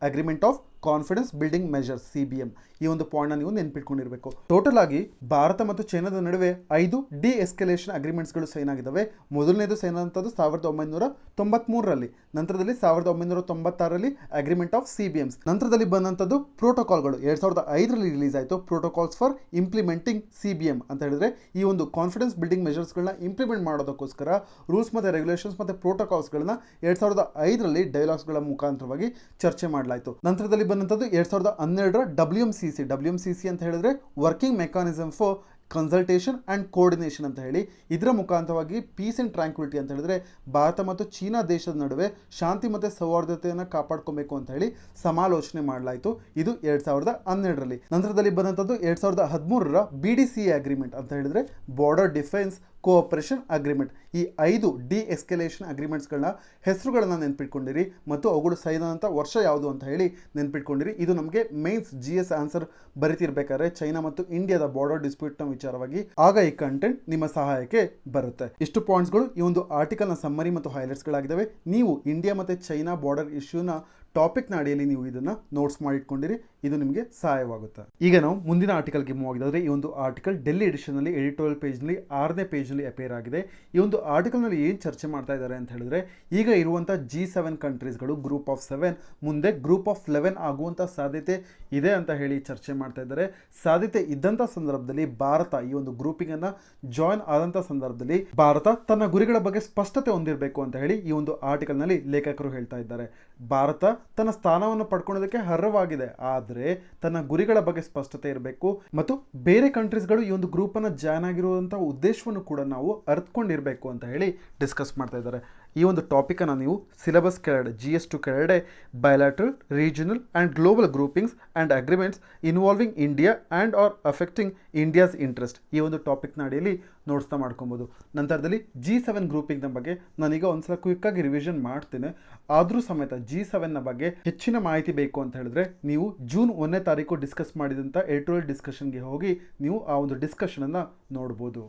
agreement of confidence building measures CBM. ಈ ಒಂದು ಪಾಯಿಂಟ್ನ ನೀವು ನೆನ್ಪಿಟ್ಕೊಂಡಿರಬೇಕು. ಟೋಟಲ್ ಆಗಿ ಭಾರತ ಮತ್ತು ಚೈನಾದ ನಡುವೆ 5 ಡಿ-ಎಸ್ಕಲೇಷನ್ ಅಗ್ರಿಮೆಂಟ್ಸ್ಗಳು ಸೈನ್ ಆಗಿದ್ದಾವೆ. ಮೊದಲನೇದು ಸೈನ್ ಆದಂಥದ್ದು 1993ರಲ್ಲಿ, ನಂತರದಲ್ಲಿ 1996ರಲ್ಲಿ ಅಗ್ರಿಮೆಂಟ್ ಆಫ್ CBMs, ನಂತರದಲ್ಲಿ ಬಂದಂಥದ್ದು ಪ್ರೋಟೋಕಾಲ್ಗಳು 2005ರಲ್ಲಿ ರಿಲೀಸ್ ಆಯಿತು, ಪ್ರೋಟೋಕಾಲ್ಸ್ ಫಾರ್ ಇಂಪ್ಲಿಮೆಂಟಿಂಗ್ CBM ಅಂತ ಹೇಳಿದ್ರೆ ಈ ಒಂದು ಕಾನ್ಫಿಡೆನ್ಸ್ ಬಿಲ್ಡಿಂಗ್ ಮೆಜರ್ಸ್ಗಳನ್ನ ಇಂಪ್ಲಿಮೆಂಟ್ ಮಾಡೋದಕ್ಕೋಸ್ಕರ ರೂಲ್ಸ್ ಮತ್ತು ರೆಗ್ಯುಲೇಷನ್ಸ್ ಮತ್ತು ಪ್ರೋಟೋಕಾಲ್ಸ್ಗಳನ್ನ 2005ರಲ್ಲಿ ಡೈಲಾಗ್ಸ್ಗಳ ಮುಖಾಂತರವಾಗಿ ಚರ್ಚೆ ಮಾಡಲಾಯಿತು. ನಂತರದಲ್ಲಿ ಬಂದಂಥದ್ದು 2012ರ WMCC ಅಂತ ಹೇಳಿದ್ರೆ working mechanism for consultation and coordination ಅಂತ ಹೇಳಿ, ಇದರ ಮುಖಾಂತರವಾಗಿ ಪೀಸ್ ಆ್ಯಂಡ್ ಟ್ರ್ಯಾಂಕ್ವಿಲಿಟಿ ಅಂತ ಹೇಳಿದ್ರೆ ಭಾರತ ಮತ್ತು ಚೀನಾ ದೇಶದ ನಡುವೆ ಶಾಂತಿ ಮತ್ತು ಸೌಹಾರ್ದತೆಯನ್ನು ಕಾಪಾಡ್ಕೊಬೇಕು ಅಂತ ಹೇಳಿ ಸಮಾಲೋಚನೆ ಮಾಡಲಾಯಿತು. ಇದು 2012ರಲ್ಲಿ. ನಂತರದಲ್ಲಿ ಬಂದಂಥದ್ದು 2013ರ BDCA ಅಗ್ರಿಮೆಂಟ್ ಅಂತ ಹೇಳಿದ್ರೆ ಬಾರ್ಡರ್ ಡಿಫೆನ್ಸ್ ಕೋಆಪರೇಷನ್ ಅಗ್ರಿಮೆಂಟ್. ಈ 5 ಡಿ-ಎಸ್ಕಲೇಷನ್ ಅಗ್ರಿಮೆಂಟ್ಸ್ಗಳನ್ನ ಹೆಸರುಗಳನ್ನು ನೆನ್ಪಿಟ್ಕೊಂಡಿರಿ ಮತ್ತು ಅವುಗಳು ಸೈನ್ ಆದಂಥ ವರ್ಷ ಯಾವುದು ಅಂತ ಹೇಳಿ ನೆನ್ಪಿಟ್ಕೊಂಡಿರಿ. ಇದು ನಮಗೆ ಮೇನ್ಸ್ GS ಆನ್ಸರ್ ಬರೀತಿರ್ಬೇಕಾದ್ರೆ ಚೈನಾ ಮತ್ತು ಇಂಡಿಯಾದ ಬಾರ್ಡರ್ ಡಿಸ್ಪ್ಯೂಟ್ನ ವಿಚಾರವಾಗಿ ಆಗ ಈ ಕಂಟೆಂಟ್ ನಿಮ್ಮ ಸಹಾಯಕ್ಕೆ ಬರುತ್ತೆ. ಇಷ್ಟು ಪಾಯಿಂಟ್ಸ್ಗಳು ಈ ಒಂದು ಆರ್ಟಿಕಲ್ನ ಸಮ್ಮರಿ ಮತ್ತು ಹೈಲೈಟ್ಸ್ಗಳಾಗಿದ್ದಾವೆ. ನೀವು ಇಂಡಿಯಾ ಮತ್ತು ಚೈನಾ ಬಾರ್ಡರ್ ಇಶ್ಯೂನ ಟಾಪಿಕ್ನ ಅಡಿಯಲ್ಲಿ ನೀವು ಇದನ್ನು ನೋಟ್ಸ್ ಮಾಡಿಟ್ಕೊಂಡಿರಿ, ಇದು ನಿಮಗೆ ಸಹಾಯವಾಗುತ್ತೆ. ಈಗ ನಾವು ಮುಂದಿನ ಆರ್ಟಿಕಲ್ಗೆ ಮೂವ್ ಆಗಿದ್ರೆ, ಈ ಒಂದು ಆರ್ಟಿಕಲ್ ಡೆಲ್ಲಿ ಎಡಿಷನ್ನಲ್ಲಿ ಎಡಿಟೋರಿಯಲ್ ಪೇಜ್ನಲ್ಲಿ 6ನೇ ಪೇಜ್ನಲ್ಲಿ ಅಪೇರ್ ಆಗಿದೆ. ಈ ಒಂದು ಆರ್ಟಿಕಲ್ನಲ್ಲಿ ಏನು ಚರ್ಚೆ ಮಾಡ್ತಾ ಇದ್ದಾರೆ ಅಂತ ಹೇಳಿದ್ರೆ, ಈಗ ಇರುವಂಥ G7 ಕಂಟ್ರೀಸ್ಗಳು ಗ್ರೂಪ್ ಆಫ್ 7 ಮುಂದೆ ಗ್ರೂಪ್ ಆಫ್ 11 ಆಗುವಂಥ ಸಾಧ್ಯತೆ ಇದೆ ಅಂತ ಹೇಳಿ ಚರ್ಚೆ ಮಾಡ್ತಾ ಇದ್ದಾರೆ. ಸಾಧ್ಯತೆ ಇದ್ದಂಥ ಸಂದರ್ಭದಲ್ಲಿ ಭಾರತ ಈ ಒಂದು ಗ್ರೂಪಿಂಗನ್ನು ಜಾಯಿನ್ ಆದಂಥ ಸಂದರ್ಭದಲ್ಲಿ ಭಾರತ ತನ್ನ ಗುರಿಗಳ ಬಗ್ಗೆ ಸ್ಪಷ್ಟತೆ ಹೊಂದಿರಬೇಕು ಅಂತ ಹೇಳಿ ಈ ಒಂದು ಆರ್ಟಿಕಲ್ನಲ್ಲಿ ಲೇಖಕರು ಹೇಳ್ತಾ ಇದ್ದಾರೆ. ಭಾರತ ತನ್ನ ಸ್ಥಾನವನ್ನು ಪಡ್ಕೊಳ್ಳೋದಕ್ಕೆ ಅರ್ಹವಾಗಿದೆ, ಆದರೆ ತನ್ನ ಗುರಿಗಳ ಬಗ್ಗೆ ಸ್ಪಷ್ಟತೆ ಇರಬೇಕು ಮತ್ತು ಬೇರೆ ಕಂಟ್ರೀಸ್ಗಳು ಈ ಒಂದು ಗ್ರೂಪನ್ನು ಜಾಯ್ನ್ ಆಗಿರುವಂಥ ಉದ್ದೇಶವನ್ನು ಕೂಡ ನಾವು ಅರ್ಥಕೊಂಡಿರಬೇಕು ಅಂತ ಹೇಳಿ ಡಿಸ್ಕಸ್ ಮಾಡ್ತಾ ಇದ್ದಾರೆ. ಈ ಒಂದು ಟಾಪಿಕನ್ನು ನೀವು ಸಿಲೆಬಸ್ ಕೆಳಗಡೆ GS2 ಕೆಳಗಡೆ bilateral regional and global groupings and agreements involving India and or affecting India's interest ಈ ಒಂದು ಟಾಪಿಕ್ನ ಅಡಿಯಲ್ಲಿ ನೋಟ್ಸ್ನ ಮಾಡ್ಕೊಬೋದು. ನಂತರದಲ್ಲಿ G7 ಗ್ರೂಪಿಂಗ್ನ ಬಗ್ಗೆ ನಾನೀಗ ಒಂದ್ಸಲ ಕ್ವಿಕ್ಕಾಗಿ ರಿವಿಷನ್ ಮಾಡ್ತೇನೆ. ಆದರೂ ಸಮೇತ G7ನ ಬಗ್ಗೆ ಹೆಚ್ಚಿನ ಮಾಹಿತಿ ಬೇಕು ಅಂತ ಹೇಳಿದ್ರೆ ನೀವು ಜೂನ್ 1ನೇ ತಾರೀಕು ಡಿಸ್ಕಸ್ ಮಾಡಿದಂಥ ಎಡಿಟೋರಿಯಲ್ ಡಿಸ್ಕಷನ್ಗೆ ಹೋಗಿ ನೀವು ಆ ಒಂದು ಡಿಸ್ಕಷನನ್ನು ನೋಡ್ಬೋದು.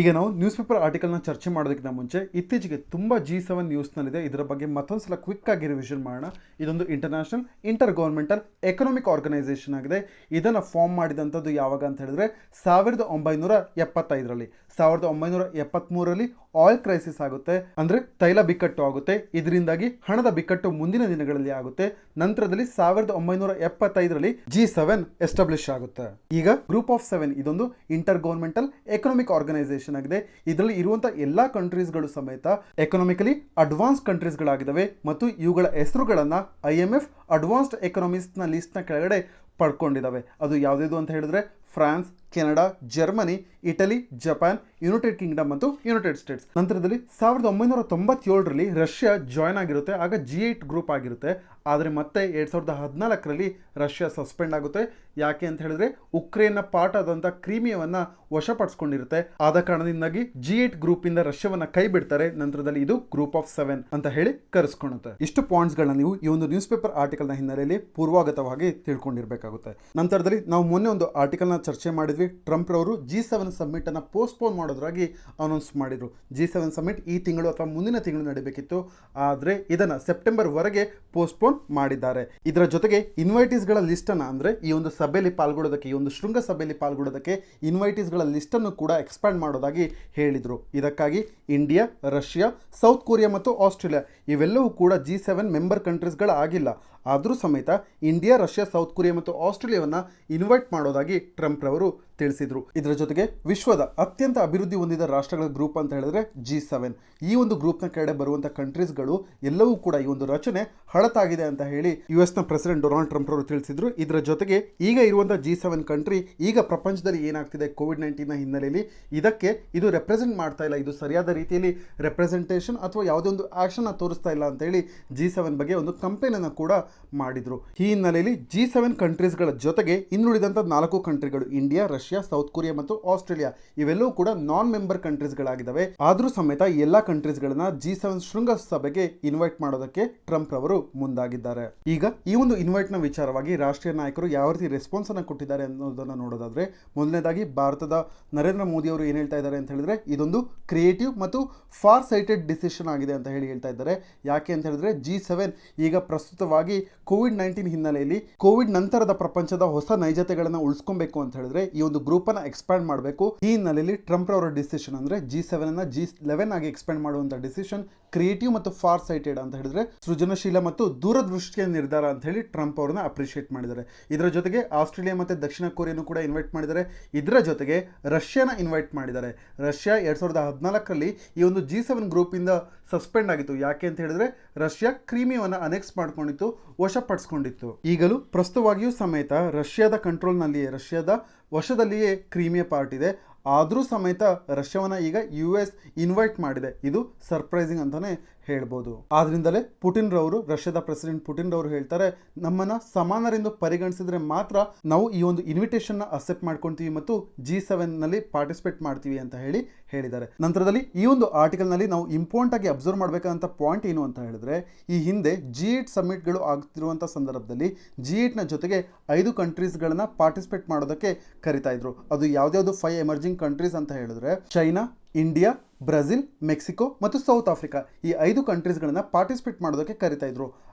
ಈಗ ನಾವು ನ್ಯೂಸ್ ಪೇಪರ್ ಆರ್ಟಿಕಲ್ನ ಚರ್ಚೆ ಮಾಡೋದಕ್ಕಿಂತ ಮುಂಚೆ ಇತ್ತೀಚೆಗೆ ತುಂಬ G7 ನ್ಯೂಸ್ನಲ್ಲಿದೆ, ಇದರ ಬಗ್ಗೆ ಮತ್ತೊಂದು ಸಲ ಕ್ವಿಕ್ಕಾಗಿ ರಿವಿಷನ್ ಮಾಡೋಣ. ಇದೊಂದು international inter governmental economic organisation ಆಗಿದೆ. ಇದನ್ನು ಫಾರ್ಮ್ ಮಾಡಿದಂಥದ್ದು ಯಾವಾಗ ಅಂತ ಹೇಳಿದ್ರೆ 1975ರಲ್ಲಿ. 1973ರಲ್ಲಿ ಆಯಿಲ್ ಕ್ರೈಸಿಸ್ ಆಗುತ್ತೆ, ಅಂದರೆ ತೈಲ ಬಿಕ್ಕಟ್ಟು ಆಗುತ್ತೆ. ಇದರಿಂದಾಗಿ ಹಣದ ಬಿಕ್ಕಟ್ಟು ಮುಂದಿನ ದಿನಗಳಲ್ಲಿ ಆಗುತ್ತೆ. ನಂತರದಲ್ಲಿ 1975ರಲ್ಲಿ G7 ಎಸ್ಟಾಬ್ಲಿಷ್ ಆಗುತ್ತೆ. ಈಗ ಗ್ರೂಪ್ ಆಫ್ 7 ಇದೊಂದು ಇಂಟರ್ ಗೌರ್ಮೆಂಟಲ್ ಎಕನಾಮಿಕ್ ಆರ್ಗನೈಸೇಷನ್ ಆಗಿದೆ. ಇದರಲ್ಲಿ ಇರುವಂತಹ ಎಲ್ಲಾ ಕಂಟ್ರೀಸ್ಗಳು ಸಮೇತ ಎಕನಾಮಿಕಲಿ ಅಡ್ವಾನ್ಸ್ ಕಂಟ್ರೀಸ್ಗಳಾಗಿದ್ದಾವೆ ಮತ್ತು ಇವುಗಳ ಹೆಸರುಗಳನ್ನ IMF ಅಡ್ವಾನ್ಸ್ಡ್ ಎಕನಾಮಿಕ್ಸ್ನ ಲಿಸ್ಟ್ನ ಕೆಳಗಡೆ ಪಡ್ಕೊಂಡಿದ್ದಾವೆ. ಅದು ಯಾವುದಿದು ಅಂತ ಹೇಳಿದ್ರೆ France, Canada, Germany, Italy, Japan, United Kingdom ಮತ್ತು ಯುನೈಟೆಡ್ ಸ್ಟೇಟ್ಸ್. ನಂತರದಲ್ಲಿ 1997ರಲ್ಲಿ ರಷ್ಯಾ ಜಾಯ್ನ್ ಆಗಿರುತ್ತೆ, ಆಗ G8 ಗ್ರೂಪ್ ಆಗಿರುತ್ತೆ. ಆದರೆ ಮತ್ತೆ 2014ರಲ್ಲಿ ರಷ್ಯಾ ಸಸ್ಪೆಂಡ್ ಆಗುತ್ತೆ. ಯಾಕೆ ಅಂತ ಹೇಳಿದ್ರೆ ಉಕ್ರೇನ್ನ ಪಾರ್ಟ್ ಆದಂಥ ಕ್ರೀಮಿಯಾವನ್ನು ವಶಪಡಿಸ್ಕೊಂಡಿರುತ್ತೆ. ಆದ ಕಾರಣದಿಂದಾಗಿ G8 ಗ್ರೂಪಿಂದ ರಷ್ಯಾವನ್ನ ಕೈ ಬಿಡ್ತಾರೆ. ನಂತರದಲ್ಲಿ ಇದು ಗ್ರೂಪ್ ಆಫ್ 7 ಅಂತ ಹೇಳಿ ಕರೆಸ್ಕೊಳ್ಳುತ್ತೆ. ಇಷ್ಟು ಪಾಯಿಂಟ್ಸ್ಗಳನ್ನ ನೀವು ಈ ಒಂದು ನ್ಯೂಸ್ ಪೇಪರ್ ಆರ್ಟಿಕಲ್ನ ಹಿನ್ನೆಲೆಯಲ್ಲಿ ಪೂರ್ವಾಗತವಾಗಿ ತಿಳ್ಕೊಂಡಿರ್ಬೇಕಾಗುತ್ತೆ. ನಂತರದಲ್ಲಿ ನಾವು ಮೊನ್ನೆ ಒಂದು ಆರ್ಟಿಕಲ್ನ ಚರ್ಚೆ ಮಾಡಿದ್ವಿ. ಟ್ರಂಪ್ ರವರು G7 ಸಮ್ಮಿಟ್ ಅನ್ನ ಪೋಸ್ಟ್ಪೋನ್ ಮಾಡೋದ್ರಾಗಿ ಅನೌನ್ಸ್ ಮಾಡಿದ್ರು. G7 ಸಮ್ಮಿಟ್ ಈ ತಿಂಗಳು ಅಥವಾ ಮುಂದಿನ ತಿಂಗಳು ನಡೀಬೇಕಿತ್ತು, ಆದರೆ ಇದನ್ನ ಸೆಪ್ಟೆಂಬರ್ ವರೆಗೆ ಪೋಸ್ಟ್ಪೋನ್ ಮಾಡಿದ್ದಾರೆ. ಇದರ ಜೊತೆಗೆ ಇನ್ವೈಟೀಸ್ಗಳ ಲಿಸ್ಟ್ ಅನ್ನ, ಅಂದ್ರೆ ಈ ಒಂದು ಸಭೆಯಲ್ಲಿ ಪಾಲ್ಗೊಳ್ಳೋದಕ್ಕೆ, ಈ ಒಂದು ಶೃಂಗ ಸಭೆಯಲ್ಲಿ ಪಾಲ್ಗೊಳ್ಳೋದಕ್ಕೆ ಇನ್ವೈಟೀಸ್ಗಳ ಲಿಸ್ಟ್ ಅನ್ನು ಕೂಡ ಎಕ್ಸ್ಪ್ಯಾಂಡ್ ಮಾಡೋದಾಗಿ ಹೇಳಿದ್ರು. ಇದಕ್ಕಾಗಿ ಇಂಡಿಯಾ, ರಷ್ಯಾ, ಸೌತ್ ಕೊರಿಯಾ ಮತ್ತು ಆಸ್ಟ್ರೇಲಿಯಾ ಇವೆಲ್ಲವೂ ಕೂಡ G7 ಮೆಂಬರ್ ಕಂಟ್ರೀಸ್ಗಳಾಗಿಲ್ಲ. ಆದರೂ ಸಮೇತ ಇಂಡಿಯಾ, ರಷ್ಯಾ, ಸೌತ್ ಕೊರಿಯಾ ಮತ್ತು ಆಸ್ಟ್ರೇಲಿಯಾವನ್ನ ಇನ್ವೈಟ್ ಮಾಡೋದಾಗಿ ಟ್ರಂಪ್ ರವರು ತಿಳಿಸಿದ್ರು. ಇದರ ಜೊತೆಗೆ ವಿಶ್ವದ ಅತ್ಯಂತ ಅಭಿವೃದ್ಧಿ ಹೊಂದಿದ ರಾಷ್ಟ್ರಗಳ ಗ್ರೂಪ್ ಅಂತ ಹೇಳಿದ್ರೆ G7. ಈ ಒಂದು ಗ್ರೂಪ್ನ ಕೆಳಗಡೆ ಬರುವಂಥ ಕಂಟ್ರೀಸ್ಗಳು ಎಲ್ಲವೂ ಕೂಡ ಈ ಒಂದು ರಚನೆ ಹಳತಾಗಿದೆ ಅಂತ ಹೇಳಿ US ನ ಪ್ರೆಸಿಡೆಂಟ್ ಡೊನಾಲ್ಡ್ ಟ್ರಂಪ್ ಅವರು ತಿಳಿಸಿದ್ರು. ಇದರ ಜೊತೆಗೆ ಈಗ ಇರುವಂಥ G7 ಕಂಟ್ರಿ ಈಗ ಪ್ರಪಂಚದಲ್ಲಿ ಏನಾಗ್ತಿದೆ ಕೋವಿಡ್-19ನ ಹಿನ್ನೆಲೆಯಲ್ಲಿ ಇದಕ್ಕೆ ಇದು ರೆಪ್ರೆಸೆಂಟ್ ಮಾಡ್ತಾ ಇಲ್ಲ, ಇದು ಸರಿಯಾದ ರೀತಿಯಲ್ಲಿ ರೆಪ್ರೆಸೆಂಟೇಷನ್ ಅಥವಾ ಯಾವುದೇ ಒಂದು ಆಕ್ಷನ್ ತೋರಿಸ್ತಾ ಇಲ್ಲ ಅಂತ ಹೇಳಿ G7 ಬಗ್ಗೆ ಒಂದು ಕಂಪೇನ್ ಅನ್ನು ಕೂಡ ಮಾಡಿದ್ರು. ಈ ಹಿನ್ನೆಲೆಯಲ್ಲಿ G7 ಕಂಟ್ರೀಸ್ಗಳ ಜೊತೆಗೆ ಇನ್ನುಳಿದಂಥ 4 ಕಂಟ್ರಿಗಳು ಇಂಡಿಯಾ, ರಷ್ಯಾ, ಸೌತ್ ಕೊರಿಯಾ ಮತ್ತು ಆಸ್ಟ್ರೇಲಿಯಾ ಇವೆಲ್ಲವೂ ಕೂಡ ನಾನ್ ಮೆಂಬರ್ ಕಂಟ್ರೀಸ್ಗಳಾಗಿದ್ದಾವೆ. ಆದರೂ ಸಮೇತ ಎಲ್ಲ ಕಂಟ್ರೀಸ್ಗಳನ್ನ G7 ಶೃಂಗ ಸಭೆಗೆ ಇನ್ವೈಟ್ ಮಾಡೋದಕ್ಕೆ ಟ್ರಂಪ್ ರವರು ಮುಂದಾಗಿದ್ದಾರೆ. ಈಗ ಈ ಒಂದು ಇನ್ವೈಟ್ನ ವಿಚಾರವಾಗಿ ರಾಷ್ಟ್ರೀಯ ನಾಯಕರು ಯಾವ ರೀತಿ ರೆಸ್ಪಾನ್ಸ್ ಅನ್ನು ಕೊಟ್ಟಿದ್ದಾರೆ ಅನ್ನೋದನ್ನ ನೋಡೋದಾದ್ರೆ, ಮೊದಲನೇದಾಗಿ ಭಾರತದ ನರೇಂದ್ರ ಮೋದಿ ಅವರು ಏನ್ ಹೇಳ್ತಾ ಇದ್ದಾರೆ ಅಂತ ಹೇಳಿದ್ರೆ ಇದೊಂದು ಕ್ರಿಯೇಟಿವ್ ಮತ್ತು ಫಾರ್ ಸೈಟೆಡ್ ಡಿಸಿಷನ್ ಆಗಿದೆ ಅಂತ ಹೇಳಿ ಹೇಳ್ತಾ ಇದ್ದಾರೆ. ಯಾಕೆ ಅಂತ ಹೇಳಿದ್ರೆ G7 ಈಗ ಪ್ರಸ್ತುತವಾಗಿ ಕೋವಿಡ್-19 ಹಿನ್ನೆಲೆಯಲ್ಲಿ ಕೋವಿಡ್ ನಂತರದ ಪ್ರಪಂಚದ ಹೊಸ ನೈಜತೆಗಳನ್ನು ಉಳಿಸ್ಕೊಬೇಕು ಅಂತ ಹೇಳಿದ್ರೆ ಈ ಒಂದು ಗ್ರೂಪ್ ಅನ್ನ ಎಕ್ಸ್ಪ್ಯಾಂಡ್ ಮಾಡಬೇಕು. ಈ ಹಿನ್ನೆಲೆಯಲ್ಲಿ ಟ್ರಂಪ್ ಅವರ ಡಿಸಿಷನ್ ಅಂದ್ರೆ G7 ಅನ್ನ G11 ಆಗಿ ಎಕ್ಸ್ಪ್ಯಾಂಡ್ ಮಾಡುವಂತ ಡಿಸಿಷನ್ ಕ್ರಿಯೇಟಿವ್ ಮತ್ತು ಫಾರ್ ಸೈಟೆಡ್ ಅಂತ ಹೇಳಿದ್ರೆ ಸೃಜನಶೀಲ ಮತ್ತು ದೂರದೃಷ್ಟಿಯ ನಿರ್ಧಾರ ಅಂತ ಹೇಳಿ ಟ್ರಂಪ್ ಅವರನ್ನ ಅಪ್ರಿಷಿಯೇಟ್ ಮಾಡಿದ್ದಾರೆ. ಇದರ ಜೊತೆಗೆ ಆಸ್ಟ್ರೇಲಿಯಾ ಮತ್ತು ದಕ್ಷಿಣ ಕೊರಿಯಾನು ಕೂಡ ಇನ್ವೈಟ್ ಮಾಡಿದ್ದಾರೆ. ಇದರ ಜೊತೆಗೆ ರಷ್ಯಾನ ಇನ್ವೈಟ್ ಮಾಡಿದ್ದಾರೆ. ರಷ್ಯಾ 2014ರಲ್ಲಿ ಈ ಒಂದು G7 ಗ್ರೂಪ್ ಇಂದ ಸಸ್ಪೆಂಡ್ ಆಗಿತ್ತು. ಯಾಕೆ ಅಂತ ಹೇಳಿದ್ರೆ ರಷ್ಯಾ ಕ್ರೀಮಿಯಾವನ್ನು ಅನೆಕ್ಸ್ ಮಾಡ್ಕೊಂಡಿತ್ತು, ವಶಪಡಿಸ್ಕೊಂಡಿತ್ತು. ಈಗಲೂ ಪ್ರಸ್ತುತವಾಗಿಯೂ ಸಮೇತ ರಷ್ಯಾದ ಕಂಟ್ರೋಲ್ನಲ್ಲಿಯೇ, ರಷ್ಯಾದ ವಶದಲ್ಲಿಯೇ ಕ್ರೀಮಿಯಾ ಪಾರ್ಟ್ ಇದೆ. ಆದರೂ ಸಮೇತ ರಷ್ಯಾವನ್ನ ಈಗ US ಇನ್ವೈಟ್ ಮಾಡಿದೆ. ಇದು ಸರ್ಪ್ರೈಸಿಂಗ್ ಅಂತಾನೆ ಹೇಳ್ಬೋದು. ಆದ್ರಿಂದಲೇ ಪುಟಿನ್ ರವರು, ರಷ್ಯಾದ ಪ್ರೆಸಿಡೆಂಟ್ ಪುಟಿನ್ ರವರು ಹೇಳ್ತಾರೆ, ನಮ್ಮನ್ನ ಸಮಾನರೆಂದು ಪರಿಗಣಿಸಿದ್ರೆ ಮಾತ್ರ ನಾವು ಈ ಒಂದು ಇನ್ವಿಟೇಷನ್ ನ ಅಕ್ಸೆಪ್ಟ್ ಮಾಡ್ಕೊಳ್ತೀವಿ ಮತ್ತು G7 ನಲ್ಲಿ ಪಾರ್ಟಿಸಿಪೇಟ್ ಮಾಡ್ತೀವಿ ಅಂತ ಹೇಳಿದ್ದಾರೆ. ನಂತರದಲ್ಲಿ ಈ ಒಂದು ಆರ್ಟಿಕಲ್ ನಲ್ಲಿ ನಾವು ಇಂಪಾರ್ಟೆಂಟ್ ಆಗಿ ಅಬ್ಸರ್ವ್ ಮಾಡಬೇಕಾದಂತ ಪಾಯಿಂಟ್ ಏನು ಅಂತ ಹೇಳಿದ್ರೆ, ಈ ಹಿಂದೆ G8 ಸಮ್ಮಿಟ್ಗಳು ಆಗ್ತಿರುವಂತಹ ಸಂದರ್ಭದಲ್ಲಿ G8 ನ ಜೊತೆಗೆ 5 ಕಂಟ್ರೀಸ್ಗಳನ್ನ ಪಾರ್ಟಿಸಿಪೇಟ್ ಮಾಡೋದಕ್ಕೆ ಕರಿತಾ ಇದ್ರು. ಅದು ಯಾವ್ದಾವ್ದು 5 ಎಮರ್ಜಿಂಗ್ ಕಂಟ್ರೀಸ್ ಅಂತ ಹೇಳಿದ್ರೆ ಚೈನಾ, ಇಂಡಿಯಾ, ಬ್ರೆಜಿಲ್, ಮೆಕ್ಸಿಕೋ ಮತ್ತು ಸೌತ್ ಆಫ್ರಿಕಾ ಈ 5 ಕಂಟ್ರೀಸ್ಗಳನ್ನ ಪಾರ್ಟಿಸಿಪೇಟ್ ಮಾಡೋದಕ್ಕೆ ಕರಿತಾ ಇದ್ರು.